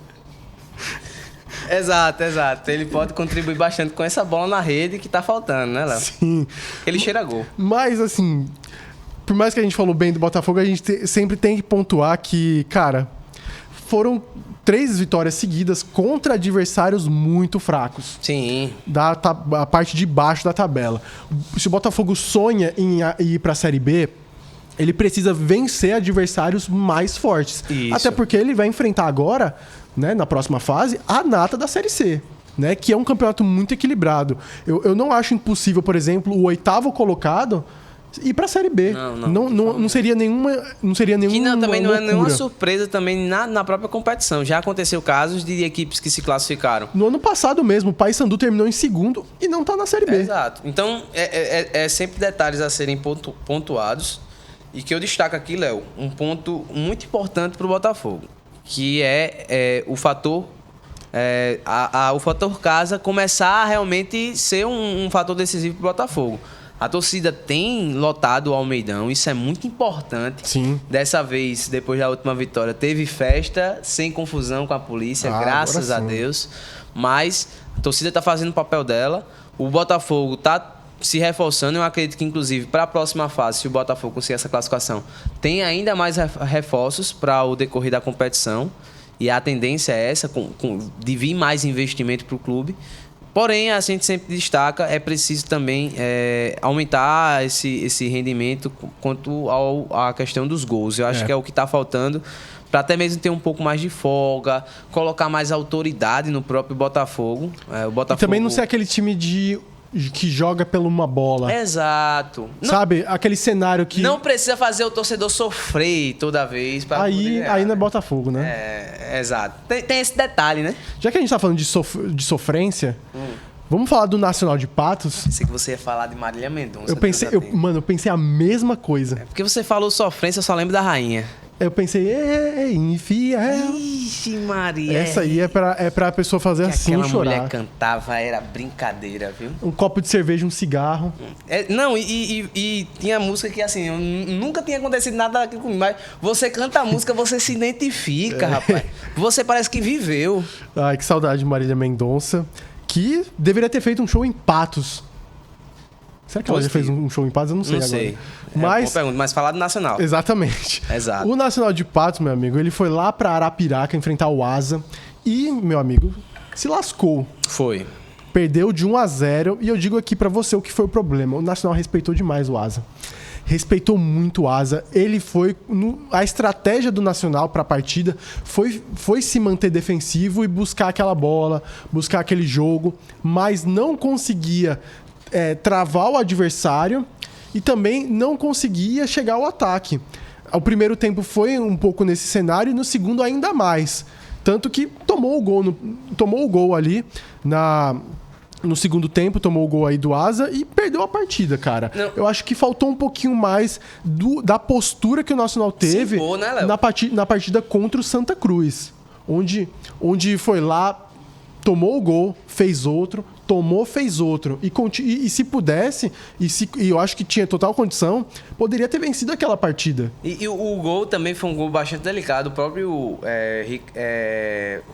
Exato. Ele pode contribuir bastante com essa bola na rede que tá faltando, né, Léo? Sim. Ele cheira gol. Mas, assim, por mais que a gente falou bem do Botafogo, a gente sempre tem que pontuar que, cara, foram 3 vitórias seguidas contra adversários muito fracos. Sim. A parte de baixo da tabela. Se o Botafogo sonha em ir para a Série B, ele precisa vencer adversários mais fortes. Isso. Até porque ele vai enfrentar agora, né, na próxima fase, a nata da Série C. Né, que é um campeonato muito equilibrado. Eu não acho impossível, por exemplo, o 8º colocado ir pra Série B. Não seria nenhuma. Também não é nenhuma loucura. surpresa também na própria competição. Já aconteceu casos de equipes que se classificaram. No ano passado mesmo, o Paysandu terminou em 2º e não tá na Série B. Exato. Então, é sempre detalhes a serem pontuados. E que eu destaco aqui, Léo, um ponto muito importante pro Botafogo, que é o fator. O fator casa começar a realmente ser um fator decisivo pro Botafogo. A torcida tem lotado o Almeidão, isso é muito importante. Sim. Dessa vez, depois da última vitória, teve festa sem confusão com a polícia, graças a Deus. Mas A torcida está fazendo o papel dela. O Botafogo está se reforçando. Eu acredito que, inclusive, para a próxima fase, se o Botafogo conseguir essa classificação, tem ainda mais reforços para o decorrer da competição. E a tendência é essa, de vir mais investimento para o clube. Porém, a gente sempre destaca, é preciso também aumentar esse rendimento quanto à questão dos gols. Eu acho que é o que está faltando, para até mesmo ter um pouco mais de folga, colocar mais autoridade no próprio Botafogo. O Botafogo... E também não ser aquele time que joga pela uma bola. Exato. Sabe? Aquele cenário que... Não precisa fazer o torcedor sofrer toda vez. Aí não é Botafogo, né? Exato. Tem esse detalhe, né? Já que a gente tá falando de sofrência, vamos falar do Nacional de Patos? Pensei que você ia falar de Marília Mendonça. Eu pensei a mesma coisa. Porque você falou sofrência, eu só lembro da rainha. Eu pensei, infiel. Ixi, Maria. Essa aí é pra pessoa fazer assim e chorar. Aquela mulher cantava, era brincadeira, viu? Um copo de cerveja, um cigarro. E tinha música que, assim, nunca tinha acontecido nada daquilo comigo, mas você canta a música, você se identifica, rapaz. Você parece que viveu. Ai, que saudade de Marília Mendonça, que deveria ter feito um show em Patos. Será que ela já fez um show em Patos? Eu não sei agora. Sei. Mas... boa pergunta, mas falar do Nacional. Exatamente. Exato. O Nacional de Patos, meu amigo, ele foi lá pra Arapiraca enfrentar o Asa e, meu amigo, se lascou. Foi. Perdeu de 1-0 e eu digo aqui pra você o que foi o problema. O Nacional respeitou demais o Asa. Respeitou muito o Asa. Ele foi... A estratégia do Nacional pra partida foi se manter defensivo e buscar aquela bola, buscar aquele jogo, mas não conseguia travar o adversário e também não conseguia chegar ao ataque. O primeiro tempo foi um pouco nesse cenário e no segundo ainda mais. Tanto que tomou o gol ali no segundo tempo, tomou o gol aí do Asa e perdeu a partida, cara. Não. Eu acho que faltou um pouquinho mais da postura que o Nacional teve na partida contra o Santa Cruz. Onde foi lá, tomou o gol, fez outro, fez outro. E se pudesse, e eu acho que tinha total condição, poderia ter vencido aquela partida. E o gol também foi um gol bastante delicado. O próprio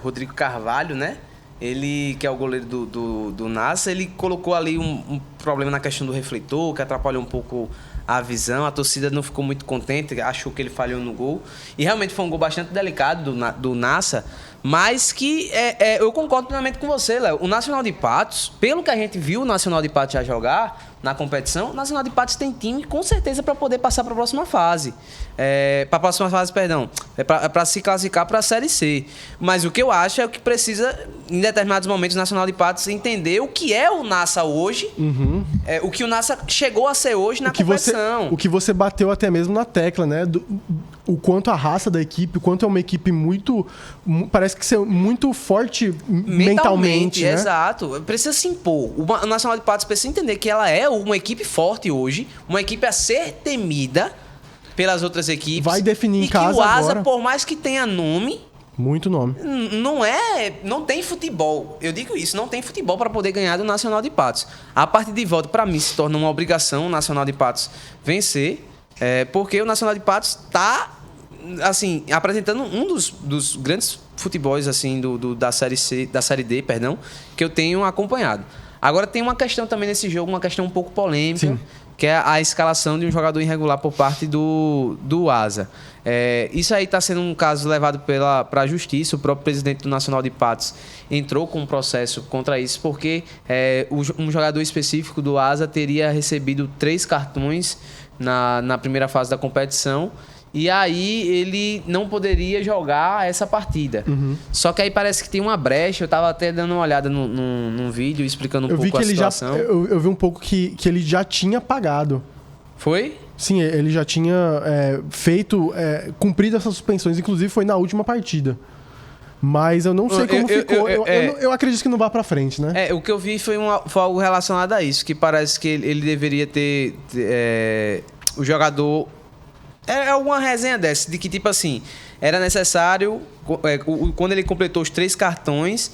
Rodrigo Carvalho, né? Ele, que é o goleiro do Nassa, ele colocou ali um problema na questão do refletor, que atrapalhou um pouco a visão. A torcida não ficou muito contente, achou que ele falhou no gol. E realmente foi um gol bastante delicado do Nassa, mas que eu concordo plenamente com você, Léo. O Nacional de Patos, pelo que a gente viu o Nacional de Patos já jogar na competição, o Nacional de Patos tem time com certeza para poder passar para a próxima fase. Para se classificar para a Série C. Mas o que eu acho é que precisa, em determinados momentos, o Nacional de Patos entender o que é o Nassa hoje, o que o Nassa chegou a ser hoje na competição. O que você bateu até mesmo na tecla, né? O quanto a raça da equipe, o quanto é uma equipe muito... Parece que ser muito forte mentalmente, né? Exato. Precisa se impor. O Nacional de Patos precisa entender que ela é uma equipe forte hoje, uma equipe a ser temida pelas outras equipes. Vai definir em casa agora. E que o Asa, agora, por mais que tenha nome... Muito nome. Não tem futebol. Eu digo isso, não tem futebol para poder ganhar do Nacional de Patos. A partida de volta, para mim, se torna uma obrigação o Nacional de Patos vencer, porque o Nacional de Patos está assim, apresentando um dos grandes futebols assim, da Série D, perdão, que eu tenho acompanhado. Agora tem uma questão também nesse jogo, uma questão um pouco polêmica. Sim. Que é a escalação de um jogador irregular por parte do Asa. Isso aí está sendo um caso levado para a justiça. O próprio presidente do Nacional de Patos entrou com um processo contra isso, porque um jogador específico do Asa teria recebido 3 cartões na primeira fase da competição. E aí ele não poderia jogar essa partida. Só que aí parece que tem uma brecha. Eu estava até dando uma olhada num vídeo explicando um pouco a situação. Eu vi um pouco que ele já tinha pagado. Foi? Sim, ele já tinha cumprido essas suspensões. Inclusive foi na última partida. Mas eu não sei como ficou. Eu acredito que não vá pra frente, né? O que eu vi foi algo relacionado a isso. Que parece que ele deveria ter... o jogador... É alguma resenha dessa, de que, tipo assim, era necessário, quando ele completou os 3 cartões,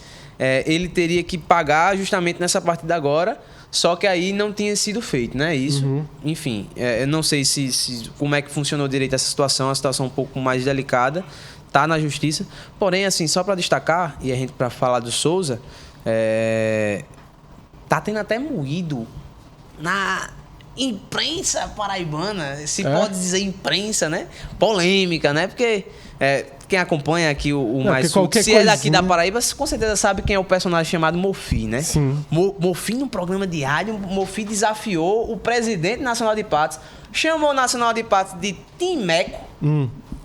ele teria que pagar justamente nessa partida agora, só que aí não tinha sido feito, né? Isso, enfim, eu não sei como é que funcionou direito essa situação, uma situação um pouco mais delicada, tá na justiça. Porém, assim, só para destacar, e a gente para falar do Souza, Tá tendo até moído na imprensa paraibana, se pode dizer imprensa, né? Polêmica, né? Porque quem acompanha aqui o Mais Sul, se é daqui da Paraíba, com certeza sabe quem é o personagem chamado Mofi, né? Sim. Mofi, num programa de rádio, Mofi desafiou o presidente nacional de Patos, chamou o Nacional de Patos de timeco,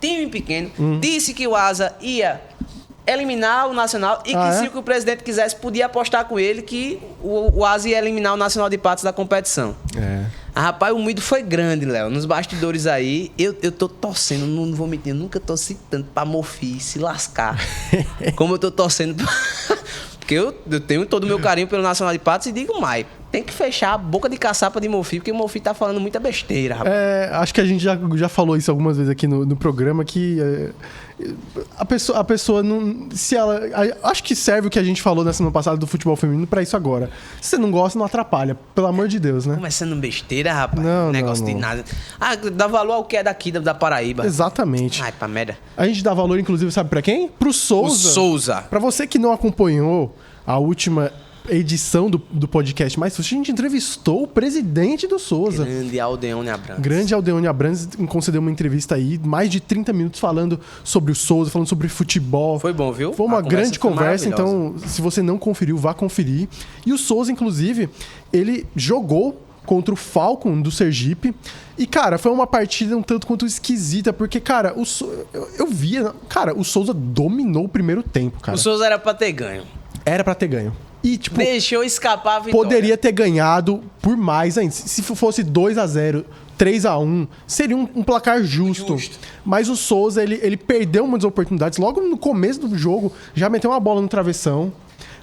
time pequeno, disse que o Asa ia eliminar o Nacional e que se o presidente quisesse, podia apostar com ele que o Asa ia eliminar o Nacional de Patos da competição. Rapaz, o moído foi grande, Léo. Nos bastidores aí, eu tô torcendo, não vou mentir, eu nunca torci tanto pra Mofi se lascar. Como eu tô torcendo porque eu tenho todo o meu carinho pelo Nacional de Patos e digo mais, tem que fechar a boca de caçapa de Mofi, porque o Mofi tá falando muita besteira, rapaz. Acho que a gente já falou isso algumas vezes aqui no programa, que a pessoa não... acho que serve o que a gente falou na semana passada do futebol feminino pra isso agora. Se você não gosta, não atrapalha. Pelo amor de Deus, né? Começando besteira, rapaz. Não, negócio não. de nada. Dá valor ao que é daqui, da Paraíba. Exatamente. Ai, pra merda. A gente dá valor, inclusive, sabe pra quem? Pro Souza. O Souza. Pra você que não acompanhou a última edição do podcast Mais Sul, a gente entrevistou o presidente do Souza. Grande Aldeone Abrantes. Grande Aldeone Abrantes concedeu uma entrevista aí, mais de 30 minutos falando sobre o Souza, falando sobre futebol. Foi bom, viu? Foi uma grande conversa, então se você não conferiu, vá conferir. E o Souza, inclusive, ele jogou contra o Falcon do Sergipe. E, cara, foi uma partida um tanto quanto esquisita, porque, cara, eu via... Cara, o Souza dominou o primeiro tempo, cara. O Souza era pra ter ganho. Era pra ter ganho. E, tipo, deixou escapar a vitória. Poderia ter ganhado por mais ainda. Se fosse 2-0, 3-1, seria um placar justo. Mas o Souza, ele perdeu muitas oportunidades. Logo no começo do jogo, já meteu uma bola no travessão.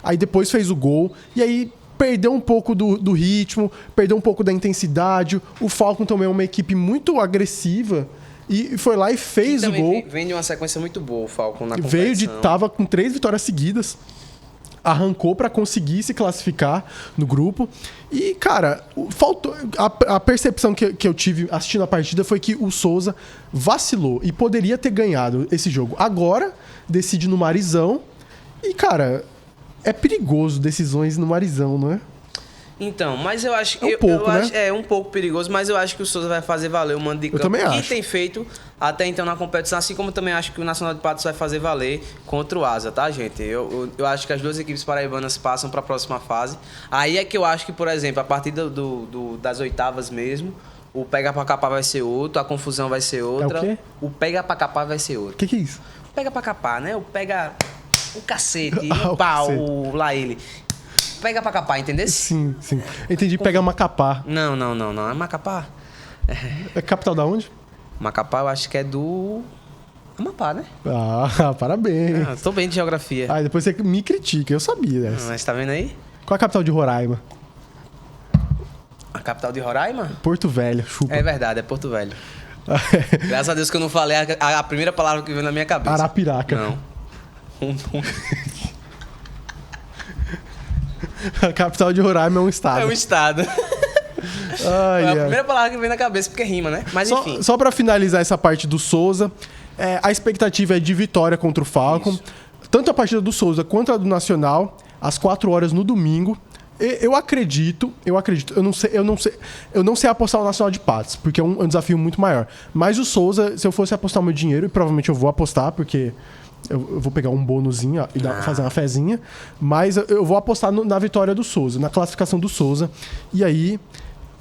Aí depois fez o gol. E aí perdeu um pouco do ritmo, perdeu um pouco da intensidade. O Falcon também é uma equipe muito agressiva. E foi lá e fez o gol. Vem de uma sequência muito boa o Falcon na competição. Tava com 3 vitórias seguidas. Arrancou para conseguir se classificar no grupo. E, cara, faltou a percepção que eu tive assistindo a partida foi que o Souza vacilou e poderia ter ganhado esse jogo. Agora, decide no Marizão. E, cara, é perigoso decisões no Marizão, não é? Então, mas eu acho que... né? É um pouco perigoso, mas eu acho que o Souza vai fazer valer o mando de campo. Eu também acho. Que tem feito até então na competição, assim como também acho que o Nacional de Patos vai fazer valer contra o Asa, tá, gente? Eu acho que as duas equipes paraibanas passam para a próxima fase. Aí é que eu acho que, por exemplo, a partir das oitavas mesmo, o pega pra capar vai ser outro, a confusão vai ser outra. É o quê? O pega pra capar vai ser outro. O que é isso? O pega pra capar, né? O pega... O cacete, Ah, o pau, cacete. lá ele... Pega pra capar, entendeu? Sim. Entendi, pega Macapá. Não. É Macapá? É capital da onde? Macapá eu acho que é do Amapá, né? Ah, parabéns. Tô bem de geografia. Aí depois você me critica, eu sabia dessa. Mas tá vendo aí? Qual é a capital de Roraima? A capital de Roraima? Porto Velho, chupa. É verdade, é Porto Velho. Graças a Deus que eu não falei a primeira palavra que veio na minha cabeça. Arapiraca. Não. A capital de Roraima é um estado. É um estado. Ai, É a primeira palavra que vem na cabeça, porque rima, né? Mas enfim. Só pra finalizar essa parte do Souza, a expectativa é de vitória contra o Falcon. Isso. Tanto a partida do Souza quanto a do Nacional, às 4 horas no domingo. Eu acredito, eu não sei apostar no Nacional de Patos, porque é um desafio muito maior. Mas o Souza, se eu fosse apostar o meu dinheiro, e provavelmente eu vou apostar, porque eu vou pegar um bônusinho e fazer uma fezinha, mas eu vou apostar na vitória do Souza, na classificação do Souza. E aí...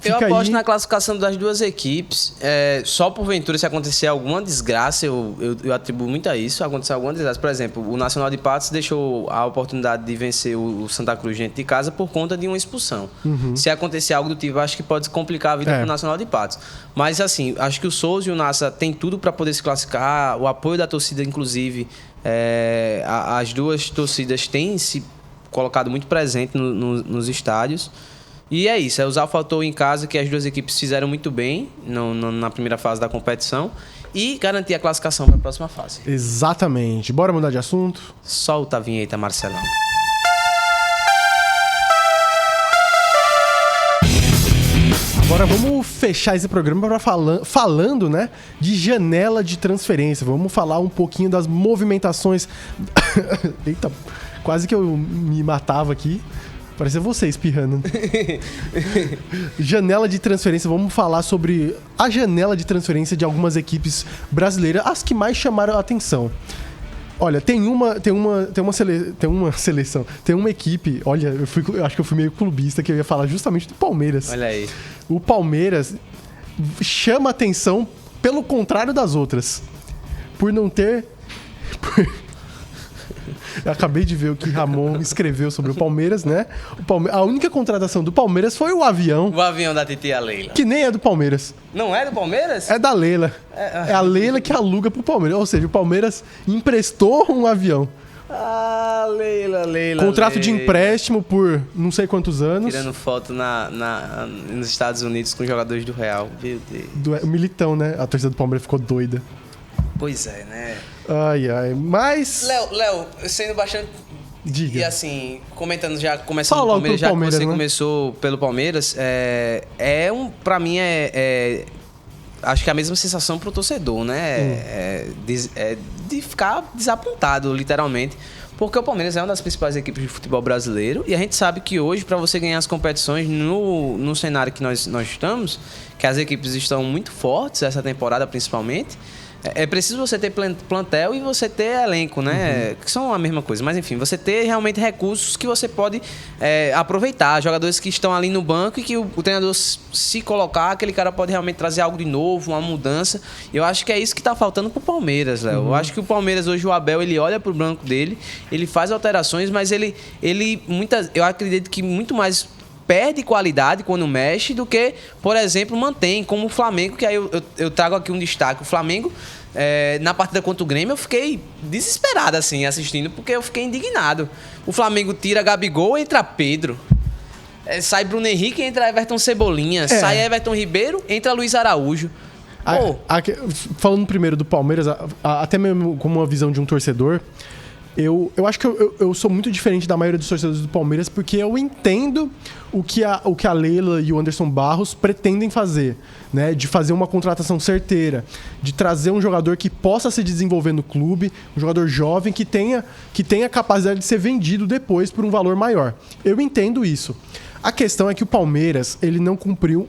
Eu aposto na classificação das duas equipes. Só porventura, se acontecer alguma desgraça, eu atribuo muito a isso. Acontecer alguma desgraça. Por exemplo, o Nacional de Patos deixou a oportunidade de vencer o Santa Cruz dentro de casa por conta de uma expulsão. Uhum. Se acontecer algo do tipo, acho que pode complicar a vida para o Nacional de Patos. Mas, assim, acho que o Souza e o Nassa têm tudo para poder se classificar. O apoio da torcida, inclusive, as duas torcidas têm se colocado muito presente nos estádios. E é isso, é usar o fator em casa, que as duas equipes fizeram muito bem na primeira fase da competição, e garantir a classificação para a próxima fase. Exatamente. Bora mudar de assunto? Solta a vinheta, Marcelão. Agora vamos fechar esse programa falando, né, de janela de transferência. Vamos falar um pouquinho das movimentações... Eita... Quase que eu me matava aqui. Parecia você espirrando. Janela de transferência. Vamos falar sobre a janela de transferência de algumas equipes brasileiras, as que mais chamaram a atenção. Olha, tem uma seleção, tem uma equipe. Olha, eu acho que eu fui meio clubista, que eu ia falar justamente do Palmeiras. Olha aí. O Palmeiras chama atenção pelo contrário das outras. Por não ter... Eu acabei de ver o que Ramon escreveu sobre o Palmeiras, né? A única contratação do Palmeiras foi o avião. O avião da titia Leila. Que nem é do Palmeiras. Não é do Palmeiras? É da Leila. É a Leila que aluga pro Palmeiras. Ou seja, o Palmeiras emprestou um avião. Ah, Leila. Contrato de empréstimo por não sei quantos anos. Tirando foto nos Estados Unidos com jogadores do Real. Meu Deus. O Militão, né? A torcida do Palmeiras ficou doida. Pois é, né? Ai, mas... Léo, sendo bastante... Diga. E assim, comentando já, começando Fala pelo Palmeiras, já Palmeiras, que você né? começou pelo Palmeiras, pra mim acho que é a mesma sensação pro torcedor, né? De ficar desapontado, literalmente. Porque o Palmeiras é uma das principais equipes de futebol brasileiro e a gente sabe que hoje, para você ganhar as competições no cenário que nós estamos, que as equipes estão muito fortes, essa temporada principalmente, é preciso você ter plantel e você ter elenco, né? Que são a mesma coisa. Mas enfim, você ter realmente recursos que você pode aproveitar. Jogadores que estão ali no banco e que o treinador, se colocar, aquele cara pode realmente trazer algo de novo, uma mudança. Eu acho que é isso que tá faltando pro Palmeiras, Léo. Eu acho que o Palmeiras hoje, o Abel, ele olha pro banco dele, ele faz alterações, mas eu acredito que muito mais perde qualidade quando mexe do que, por exemplo, mantém, como o Flamengo, que aí eu trago aqui um destaque. O Flamengo, na partida contra o Grêmio, eu fiquei desesperado assim, assistindo, porque eu fiquei indignado. O Flamengo tira Gabigol, entra Pedro. Sai Bruno Henrique, entra Everton Cebolinha. Sai Everton Ribeiro, entra Luiz Araújo. Falando primeiro do Palmeiras, até mesmo como uma visão de um torcedor, eu acho que eu sou muito diferente da maioria dos torcedores do Palmeiras, porque eu entendo o que a Leila e o Anderson Barros pretendem fazer, né? De fazer uma contratação certeira, de trazer um jogador que possa se desenvolver no clube, um jogador jovem que tenha capacidade de ser vendido depois por um valor maior. Eu entendo isso. A questão é que o Palmeiras, ele não cumpriu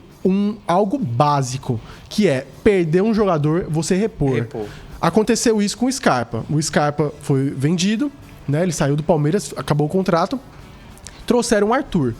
algo básico, que é perder um jogador, você repor. Aconteceu isso com o Scarpa. O Scarpa foi vendido, né? Ele saiu do Palmeiras, acabou o contrato. Trouxeram o Arthur.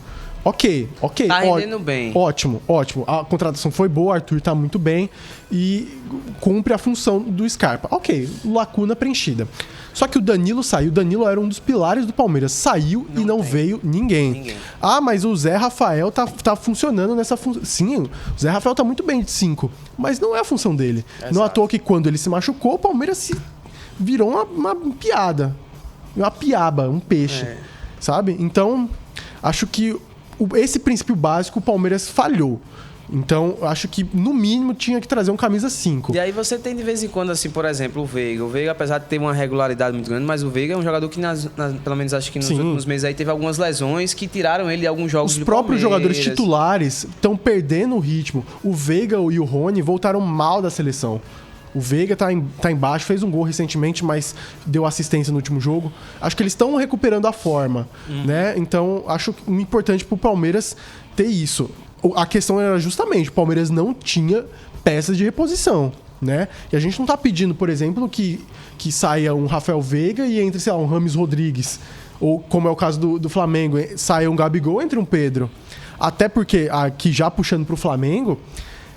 Ok. Tá rendendo bem. Ótimo. A contratação foi boa, o Arthur tá muito bem e cumpre a função do Scarpa. Ok, lacuna preenchida. Só que o Danilo saiu. O Danilo era um dos pilares do Palmeiras. Saiu e não veio ninguém. Ah, mas o Zé Rafael tá funcionando nessa função. Sim, o Zé Rafael tá muito bem de 5, mas não é a função dele. Exato. Não é à toa que quando ele se machucou, o Palmeiras se virou uma piada. Uma piaba, um peixe. Sabe? Então, acho que esse princípio básico o Palmeiras falhou. Então, acho que, no mínimo, tinha que trazer um camisa 5. E aí você tem, de vez em quando, assim, por exemplo, o Veiga. O Veiga, apesar de ter uma regularidade muito grande, mas o Veiga é um jogador que, pelo menos, acho que nos últimos meses aí, teve algumas lesões que tiraram ele de alguns jogos do Palmeiras. Os próprios jogadores titulares estão perdendo o ritmo. O Veiga e o Rony voltaram mal da seleção. O Veiga tá embaixo, fez um gol recentemente, mas deu assistência no último jogo. Acho que eles estão recuperando a forma, né? Então, acho importante pro Palmeiras ter isso. A questão era justamente, o Palmeiras não tinha peças de reposição, né? E a gente não tá pedindo, por exemplo, que saia um Rafael Veiga e entre, sei lá, um Rames Rodrigues. Ou, como é o caso do Flamengo, saia um Gabigol entre um Pedro. Até porque, aqui já puxando pro Flamengo,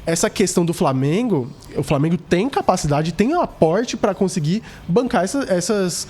essa questão do Flamengo, o Flamengo tem capacidade, tem aporte para conseguir bancar essas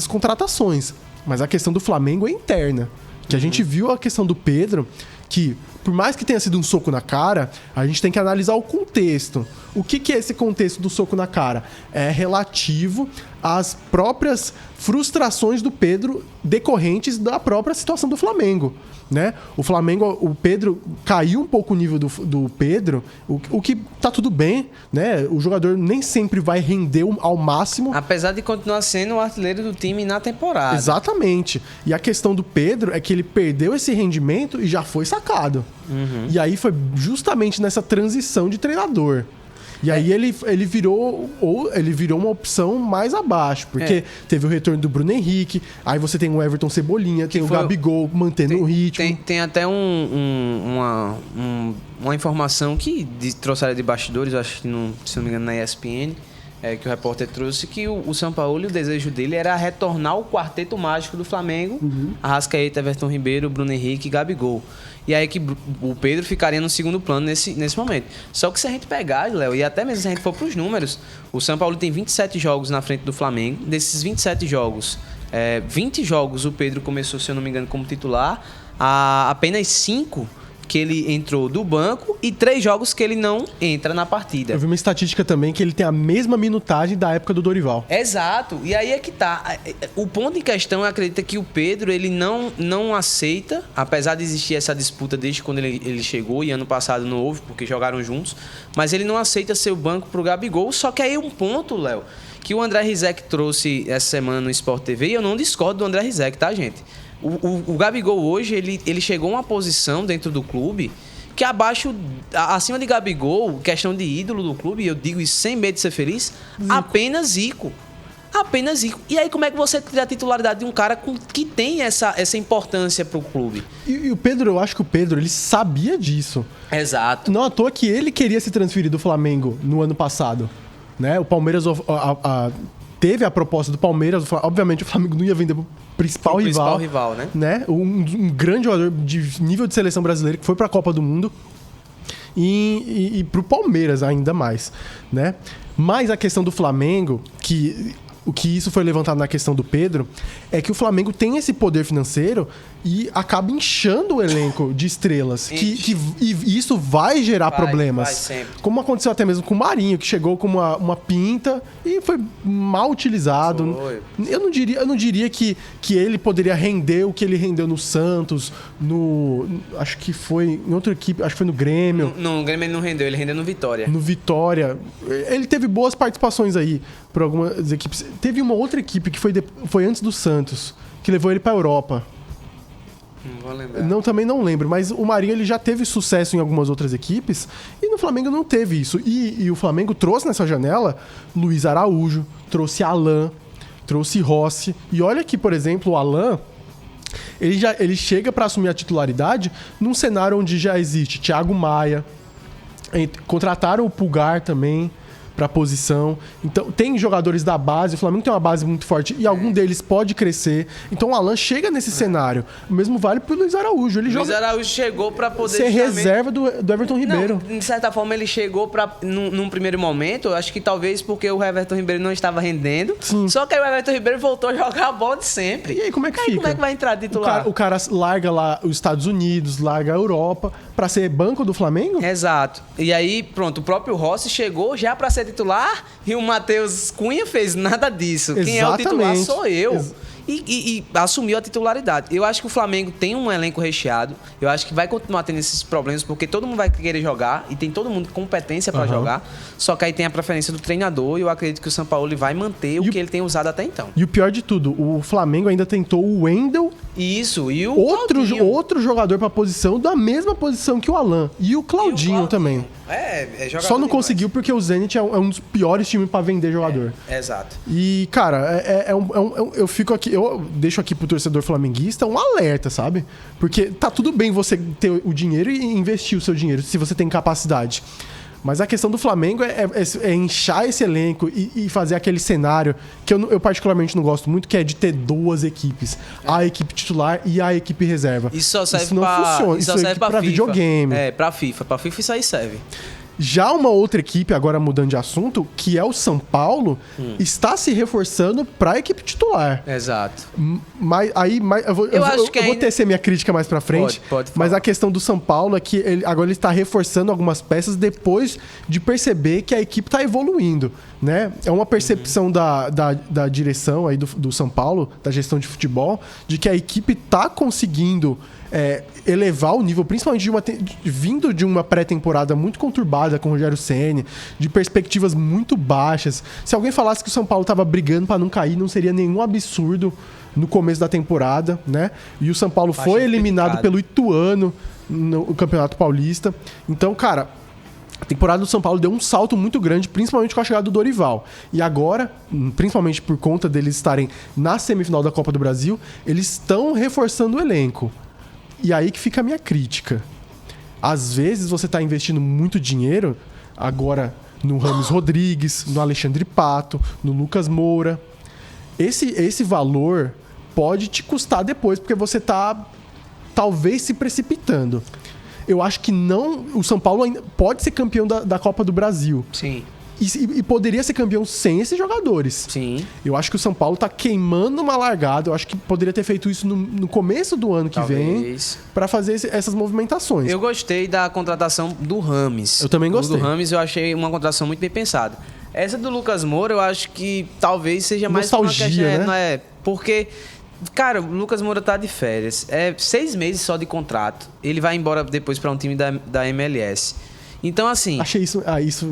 contratações. Mas a questão do Flamengo é interna. Que a gente viu a questão do Pedro, que por mais que tenha sido um soco na cara, a gente tem que analisar o contexto. O que é esse contexto do soco na cara? É relativo às próprias frustrações do Pedro decorrentes da própria situação do Flamengo, né? O Pedro caiu um pouco o nível do Pedro, o que tá tudo bem, né? O jogador nem sempre vai render ao máximo. Apesar de continuar sendo o artilheiro do time na temporada. Exatamente. E a questão do Pedro é que ele perdeu esse rendimento e já foi sacado. E aí foi justamente nessa transição de treinador. E aí ele virou uma opção mais abaixo, porque teve o retorno do Bruno Henrique, aí você tem o Everton Cebolinha, tem o Gabigol mantendo o ritmo. Tem até uma informação que trouxeram de bastidores, acho que se não me engano na ESPN, que o repórter trouxe, que o Sampaoli, o desejo dele era retornar ao quarteto mágico do Flamengo, Arrascaeta, Everton Ribeiro, Bruno Henrique e Gabigol. E aí que o Pedro ficaria no segundo plano nesse momento. Só que se a gente pegar, Léo, e até mesmo se a gente for para os números, o Sampaoli tem 27 jogos na frente do Flamengo. Desses 27 jogos, 20 jogos o Pedro começou, se eu não me engano, como titular. Apenas 5 que ele entrou do banco e 3 jogos que ele não entra na partida. Eu vi uma estatística também que ele tem a mesma minutagem da época do Dorival. Exato. E aí é que tá. O ponto em questão, eu acredito que o Pedro, ele não aceita, apesar de existir essa disputa desde quando ele chegou, e ano passado não houve, porque jogaram juntos, mas ele não aceita ser o banco pro Gabigol. Só que aí um ponto, Léo, que o André Rizek trouxe essa semana no Sport TV, e eu não discordo do André Rizek, tá, gente? O Gabigol hoje, ele chegou a uma posição dentro do clube que acima de Gabigol, questão de ídolo do clube, e eu digo isso sem medo de ser feliz, apenas Zico. Apenas Zico. E aí como é que você tira a titularidade de um cara que tem essa importância pro clube? E o Pedro, eu acho que o Pedro, ele sabia disso. Exato. Não à toa que ele queria se transferir do Flamengo no ano passado, né? O Palmeiras teve a proposta do Palmeiras, obviamente o Flamengo não ia vender pro principal rival, né? Um grande jogador de nível de seleção brasileira que foi para a Copa do Mundo e pro Palmeiras ainda mais, né? Mas a questão do Flamengo, o que isso foi levantado na questão do Pedro, é que o Flamengo tem esse poder financeiro e acaba inchando o elenco de estrelas. E isso vai gerar problemas. Vai sempre. Como aconteceu até mesmo com o Marinho, que chegou com uma pinta e foi mal utilizado. Foi. Eu não diria que ele poderia render o que ele rendeu no Santos, acho que foi em outra equipe, acho que foi no Grêmio. No Grêmio ele não rendeu, ele rendeu no Vitória. No Vitória. Ele teve boas participações aí por algumas equipes. Teve uma outra equipe que foi antes do Santos, que levou ele pra Europa. Não vou lembrar. Também não lembro, mas o Marinho ele já teve sucesso em algumas outras equipes e no Flamengo não teve isso. E o Flamengo trouxe nessa janela Luiz Araújo, trouxe Alan, trouxe Rossi. E olha que, por exemplo, o Alan, ele chega para assumir a titularidade num cenário onde já existe Thiago Maia, contrataram o Pulgar também para a posição. Então, tem jogadores da base, o Flamengo tem uma base muito forte e algum deles pode crescer. Então, o Alan chega nesse cenário. O mesmo vale pro Luiz Araújo. Luiz Araújo chegou para poder ser reserva do Everton Ribeiro. Não, de certa forma, ele chegou num primeiro momento, eu acho que talvez porque o Everton Ribeiro não estava rendendo. Sim. Só que aí o Everton Ribeiro voltou a jogar a bola de sempre. E aí, como é que fica? Como é que vai entrar titular? O cara larga lá os Estados Unidos, larga a Europa para ser banco do Flamengo? Exato. E aí, pronto, o próprio Rossi chegou já para ser titular e o Matheus Cunha fez nada disso. Exatamente. Quem é o titular sou eu. E assumiu a titularidade. Eu acho que o Flamengo tem um elenco recheado. Eu acho que vai continuar tendo esses problemas, porque todo mundo vai querer jogar e tem todo mundo competência para jogar. Só que aí tem a preferência do treinador e eu acredito que o Sampaoli vai manter o que ele tem usado até então. E o pior de tudo, o Flamengo ainda tentou o Wendel. Isso, e o outro jogador para a posição, da mesma posição que o Alan. E o Claudinho também. Jogador só não demais. Conseguiu porque o Zenit é um dos piores times para vender jogador. Exato. E, cara, eu fico aqui, eu deixo aqui pro torcedor flamenguista um alerta, sabe? Porque tá tudo bem você ter o dinheiro e investir o seu dinheiro, se você tem capacidade. Mas a questão do Flamengo é inchar esse elenco e fazer aquele cenário que eu particularmente não gosto muito, que é de ter duas equipes. A equipe titular e a equipe reserva. Isso só serve isso não funciona. Isso serve pra videogame. Pra FIFA. Pra FIFA isso aí serve. Já uma outra equipe, agora mudando de assunto, que é o São Paulo, está se reforçando para a equipe titular. Exato. Mas aí eu vou tecer minha crítica mais para frente. Pode mas a questão do São Paulo é que agora ele está reforçando algumas peças depois de perceber que a equipe está evoluindo, né? É uma percepção da direção aí do São Paulo, da gestão de futebol, de que a equipe está conseguindo elevar o nível, principalmente vindo de uma pré-temporada muito conturbada com o Rogério Ceni, de perspectivas muito baixas. Se alguém falasse que o São Paulo estava brigando para não cair, não seria nenhum absurdo no começo da temporada, né? E o São Paulo foi eliminado pelo Ituano no Campeonato Paulista. Então, cara, A temporada do São Paulo deu um salto muito grande, principalmente com a chegada do Dorival. E agora, principalmente por conta deles estarem na semifinal da Copa do Brasil, eles estão reforçando o elenco. E aí que fica a minha crítica. Às vezes você está investindo muito dinheiro, agora no Rames Rodrigues, no Alexandre Pato, no Lucas Moura. Esse valor pode te custar depois, porque você está talvez se precipitando. Eu acho que não. O São Paulo ainda pode ser campeão da Copa do Brasil. Sim. E poderia ser campeão sem esses jogadores. Sim. Eu acho que o São Paulo tá queimando uma largada. Eu acho que poderia ter feito isso no começo do ano que vem para fazer essas movimentações. Eu gostei da contratação do Rames. Eu também gostei. Do Rames eu achei uma contratação muito bem pensada. Essa do Lucas Moura eu acho que talvez seja mais nostalgia, uma questão, né? Porque... Cara, o Lucas Moura tá de férias. É 6 meses só de contrato. Ele vai embora depois pra um time da MLS. Então, assim... Achei isso...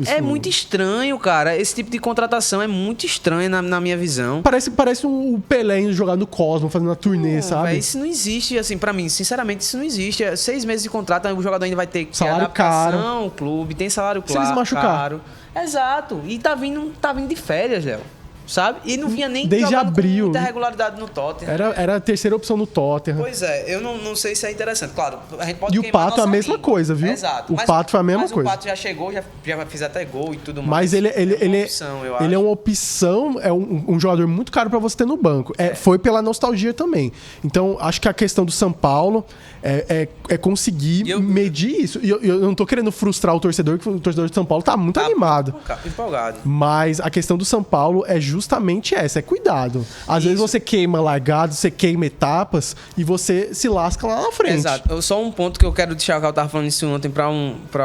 É muito estranho, cara. Esse tipo de contratação é muito estranho na minha visão. Parece um Pelé indo jogar no Cosmo, fazendo uma turnê, sabe? Véio, isso não existe, assim, pra mim. Sinceramente, isso não existe. 6 meses de contrato, o jogador ainda vai ter salário adaptação, caro. O clube, tem salário Se eles machucar. Caro. Exato. E tá vindo de férias, Léo. Sabe? E não vinha nem desde abril. Com muita regularidade no Tottenham. Era a terceira opção no Tottenham. Pois é, eu não sei se é interessante. Claro, a gente pode e o Pato é a mesma coisa, viu? Exato. O Pato foi a mesma coisa. O Pato já chegou, já fez até gol e tudo mais. Mas ele é uma opção, é um jogador muito caro pra você ter no banco. Foi pela nostalgia também. Então, acho que a questão do São Paulo é conseguir medir isso. E eu não tô querendo frustrar o torcedor, porque o torcedor de São Paulo tá muito animado. Empolgado. Mas a questão do São Paulo é justamente essa, é cuidado. Às vezes você queima largado, você queima etapas e você se lasca lá na frente. Exato. Só um ponto que eu quero deixar, que eu tava falando isso ontem pra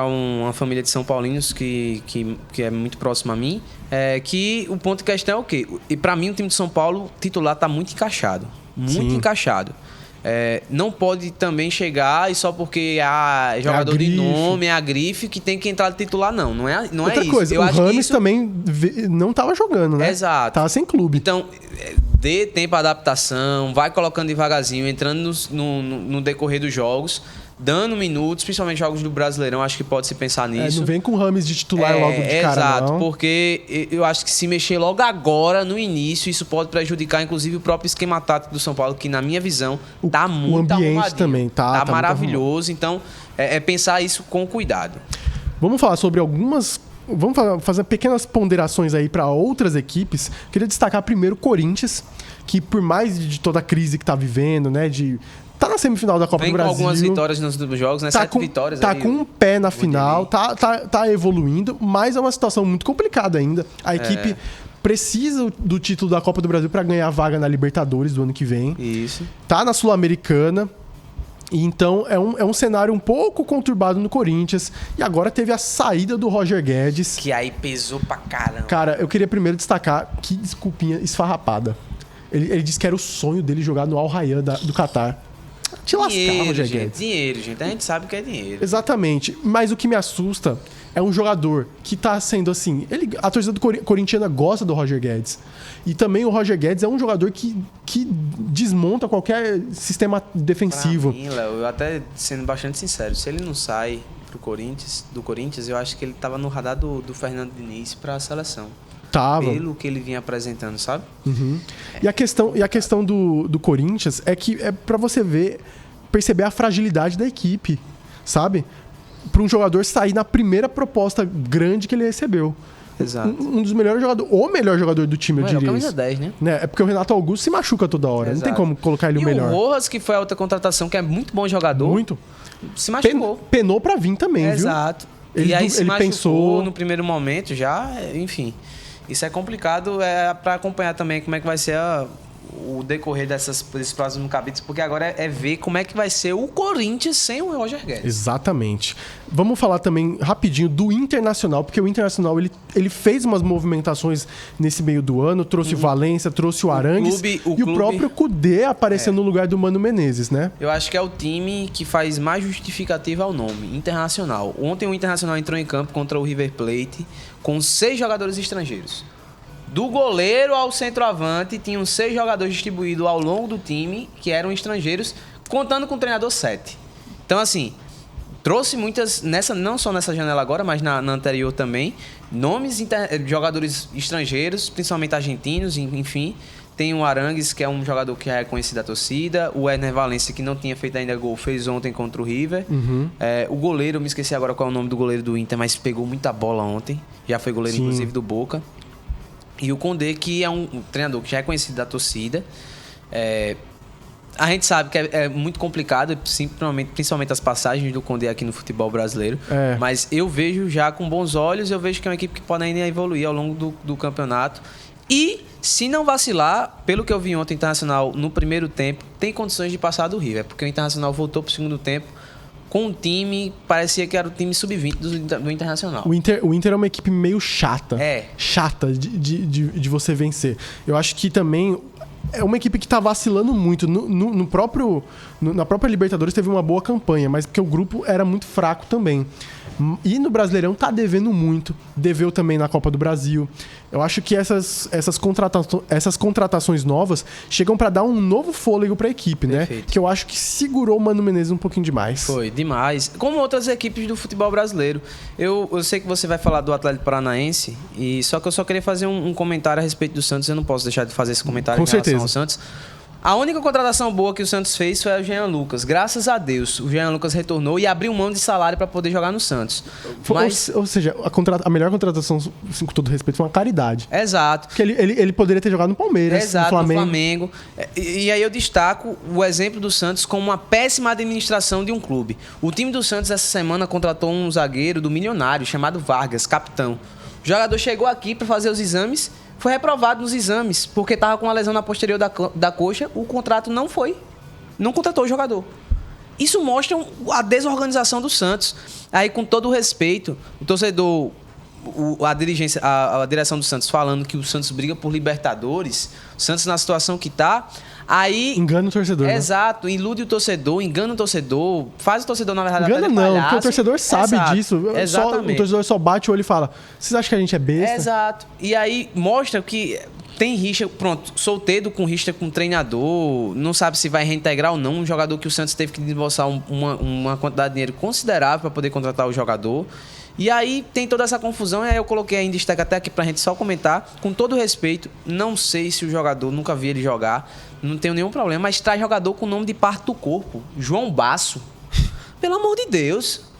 uma família de São Paulinos que é muito próxima a mim, é que o ponto de questão é o quê? E pra mim o time de São Paulo titular tá muito encaixado. Muito encaixado. Não pode também chegar e só porque jogador de nome, é a grife, que tem que entrar de titular, não. Não é Outra isso. Coisa, o Rames também não tava jogando, né? Exato. Tava sem clube. Então, dê tempo à adaptação, vai colocando devagarzinho, entrando no decorrer dos jogos, dando minutos, principalmente jogos do Brasileirão, acho que pode se pensar nisso. Não vem com o Rames de titular logo de cara, exato, não. Porque eu acho que se mexer logo agora, no início, isso pode prejudicar, inclusive, o próprio esquema tático do São Paulo, que, na minha visão, tá muito arrumadinho. O ambiente também tá maravilhoso. Então, pensar isso com cuidado. Vamos falar sobre algumas... Vamos fazer pequenas ponderações aí para outras equipes. Queria destacar primeiro o Corinthians, que por mais de toda a crise que tá vivendo, né, tá na semifinal da Copa do Brasil. Vem com algumas vitórias nos jogos, né? 7 vitórias. Tá com um pé na final, tá evoluindo, mas é uma situação muito complicada ainda. A equipe precisa do título da Copa do Brasil para ganhar a vaga na Libertadores do ano que vem. Isso. Tá na Sul-Americana. E então é um cenário um pouco conturbado no Corinthians. E agora teve a saída do Roger Guedes. Que aí pesou pra caramba. Cara, eu queria primeiro destacar que desculpinha esfarrapada. Ele disse que era o sonho dele jogar no Al Rayyan do Catar. Te lascar, Roger Guedes. Dinheiro, gente. A gente sabe que é dinheiro. Exatamente. Mas o que me assusta é um jogador que tá sendo assim... A torcida corintiana gosta do Roger Guedes. E também o Roger Guedes é um jogador que desmonta qualquer sistema defensivo. Pra mim, Léo, eu até sendo bastante sincero, se ele não sai do Corinthians, eu acho que ele tava no radar do Fernando Diniz pra seleção. Tava. Pelo que ele vinha apresentando, sabe? Uhum. E a questão do Corinthians é que é pra você perceber a fragilidade da equipe, sabe? Para um jogador sair na primeira proposta grande que ele recebeu. Exato. Um dos melhores jogadores, o melhor jogador do time, eu diria. Camisa 10, né? É porque o Renato Augusto se machuca toda hora. Exato. Não tem como colocar ele o melhor. E o Rojas, que foi a outra contratação, que é muito bom jogador. Muito. Se machucou. Penou pra vir também, viu? Exato. E aí ele pensou no primeiro momento já, enfim. Isso é complicado para acompanhar também como é que vai ser o decorrer desses próximos capítulos, porque agora é ver como é que vai ser o Corinthians sem o Roger Guedes. Exatamente. Vamos falar também rapidinho do Internacional, porque o Internacional ele fez umas movimentações nesse meio do ano, trouxe o Valência, trouxe o Arangues e o próprio Kudê apareceu no lugar do Mano Menezes, né? Eu acho que é o time que faz mais justificativa ao nome, Internacional. Ontem o Internacional entrou em campo contra o River Plate com 6 jogadores estrangeiros. Do goleiro ao centroavante, tinham 6 jogadores distribuídos ao longo do time, que eram estrangeiros, contando com o treinador 7. Então, assim, trouxe muitas, não só nessa janela agora, mas na anterior também, nomes jogadores estrangeiros, principalmente argentinos, enfim. Tem o Arangues, que é um jogador que já é conhecido da torcida. O Ener Valencia, que não tinha feito ainda gol, fez ontem contra o River. O goleiro, eu me esqueci agora qual é o nome do goleiro do Inter, mas pegou muita bola ontem. Já foi goleiro, inclusive, do Boca. E o Condé, que é um treinador que já é conhecido da torcida. A gente sabe que é muito complicado, principalmente as passagens do Condé aqui no futebol brasileiro. Mas eu vejo já com bons olhos, eu vejo que é uma equipe que pode ainda evoluir ao longo do campeonato. E, se não vacilar, pelo que eu vi ontem, o Internacional, no primeiro tempo, tem condições de passar do River. Porque o Internacional voltou para o segundo tempo com um time, parecia que era o time sub-20 do Internacional. O Inter é uma equipe meio chata. Chata de você vencer. Eu acho que também é uma equipe que tá vacilando muito. Na própria Libertadores teve uma boa campanha, mas porque o grupo era muito fraco também. E no Brasileirão tá devendo muito. Deveu também na Copa do Brasil. Eu acho que essas contratações novas chegam para dar um novo fôlego pra equipe, né? Perfeito. Que eu acho que segurou o Mano Menezes um pouquinho demais. Foi, demais. Como outras equipes do futebol brasileiro. Eu sei que você vai falar do Atlético Paranaense, só que eu só queria fazer um comentário a respeito do Santos. Eu não posso deixar de fazer esse comentário Com em relação certeza. ao Santos. A única contratação boa que o Santos fez foi o Jean Lucas. Graças a Deus, o Jean Lucas retornou e abriu mão de salário para poder jogar no Santos. Ou seja, a melhor contratação, com todo respeito, foi uma caridade. Exato. Porque ele poderia ter jogado no Palmeiras, no Flamengo. E aí eu destaco o exemplo do Santos como uma péssima administração de um clube. O time do Santos essa semana contratou um zagueiro do Milionário chamado Vargas, capitão. O jogador chegou aqui para fazer os exames, foi reprovado nos exames, porque estava com uma lesão na posterior da coxa, o contrato não foi. Não contratou o jogador. Isso mostra a desorganização do Santos. Aí, com todo o respeito, o torcedor, a direção do Santos falando que o Santos briga por Libertadores, o Santos na situação que está, aí... Engana o torcedor. Exato, né? Ilude o torcedor, engana o torcedor, faz o torcedor, na verdade, engana até de não, palhaço. porque o torcedor sabe disso. Exatamente. O torcedor só bate o olho e fala, vocês acham que a gente é besta? Exato. E aí mostra que tem rixa, pronto, solteiro com rixa com o treinador, não sabe se vai reintegrar ou não, um jogador que o Santos teve que desembolsar uma quantidade de dinheiro considerável para poder contratar o jogador. E aí tem toda essa confusão, e aí eu coloquei aí em destaque até aqui pra gente só comentar, com todo respeito, não sei se o jogador, nunca vi ele jogar, não tenho nenhum problema, mas traz jogador com o nome de parte do corpo, João Basso. Pelo amor de Deus.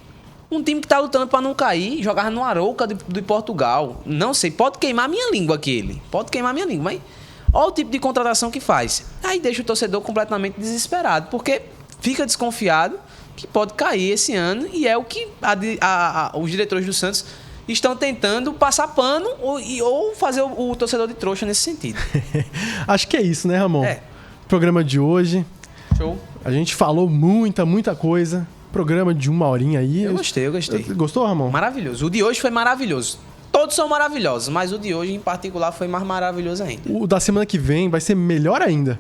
Um time que tá lutando pra não cair, jogava no Arouca de Portugal. Não sei, pode queimar minha língua aquele. Pode queimar minha língua, mas olha o tipo de contratação que faz. Aí deixa o torcedor completamente desesperado, porque fica desconfiado que pode cair esse ano, e é o que os diretores do Santos estão tentando passar pano ou fazer o torcedor de trouxa nesse sentido. Acho que é isso, né, Ramon? Programa de hoje. Show. A gente falou muita coisa. Programa de 1 horinha aí. Eu gostei. Gostou, Ramon? Maravilhoso. O de hoje foi maravilhoso. Todos são maravilhosos, mas o de hoje, em particular, foi mais maravilhoso ainda. O da semana que vem vai ser melhor ainda.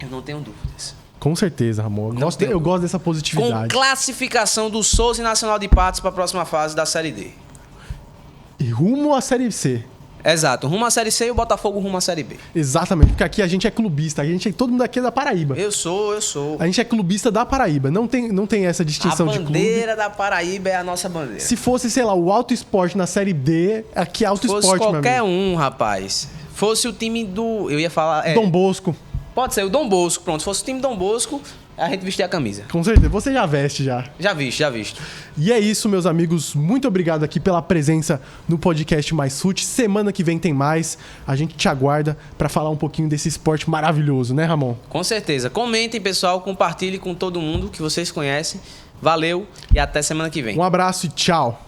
Eu não tenho dúvidas. Com certeza, Ramon. Eu gosto dessa positividade. Com classificação do Souza e Nacional de Patos para a próxima fase da Série D. E rumo à Série C. Exato. Rumo à Série C e o Botafogo rumo à Série B. Exatamente. Porque aqui a gente é clubista. Todo mundo aqui é da Paraíba. Eu sou. A gente é clubista da Paraíba. Não tem essa distinção de clube. A bandeira da Paraíba é a nossa bandeira. Se fosse, sei lá, o Auto Esporte na Série D, aqui é Auto Esporte, meu amigo. Fosse qualquer um, rapaz. Fosse o time do... Eu ia falar... Dom Bosco. Pode ser, o Dom Bosco. Pronto, se fosse o time Dom Bosco, a gente vestia a camisa. Com certeza. Você já veste, já. Já visto. E é isso, meus amigos. Muito obrigado aqui pela presença no podcast Mais Fute. Semana que vem tem mais. A gente te aguarda para falar um pouquinho desse esporte maravilhoso, né, Ramon? Com certeza. Comentem, pessoal. Compartilhem com todo mundo que vocês conhecem. Valeu e até semana que vem. Um abraço e tchau.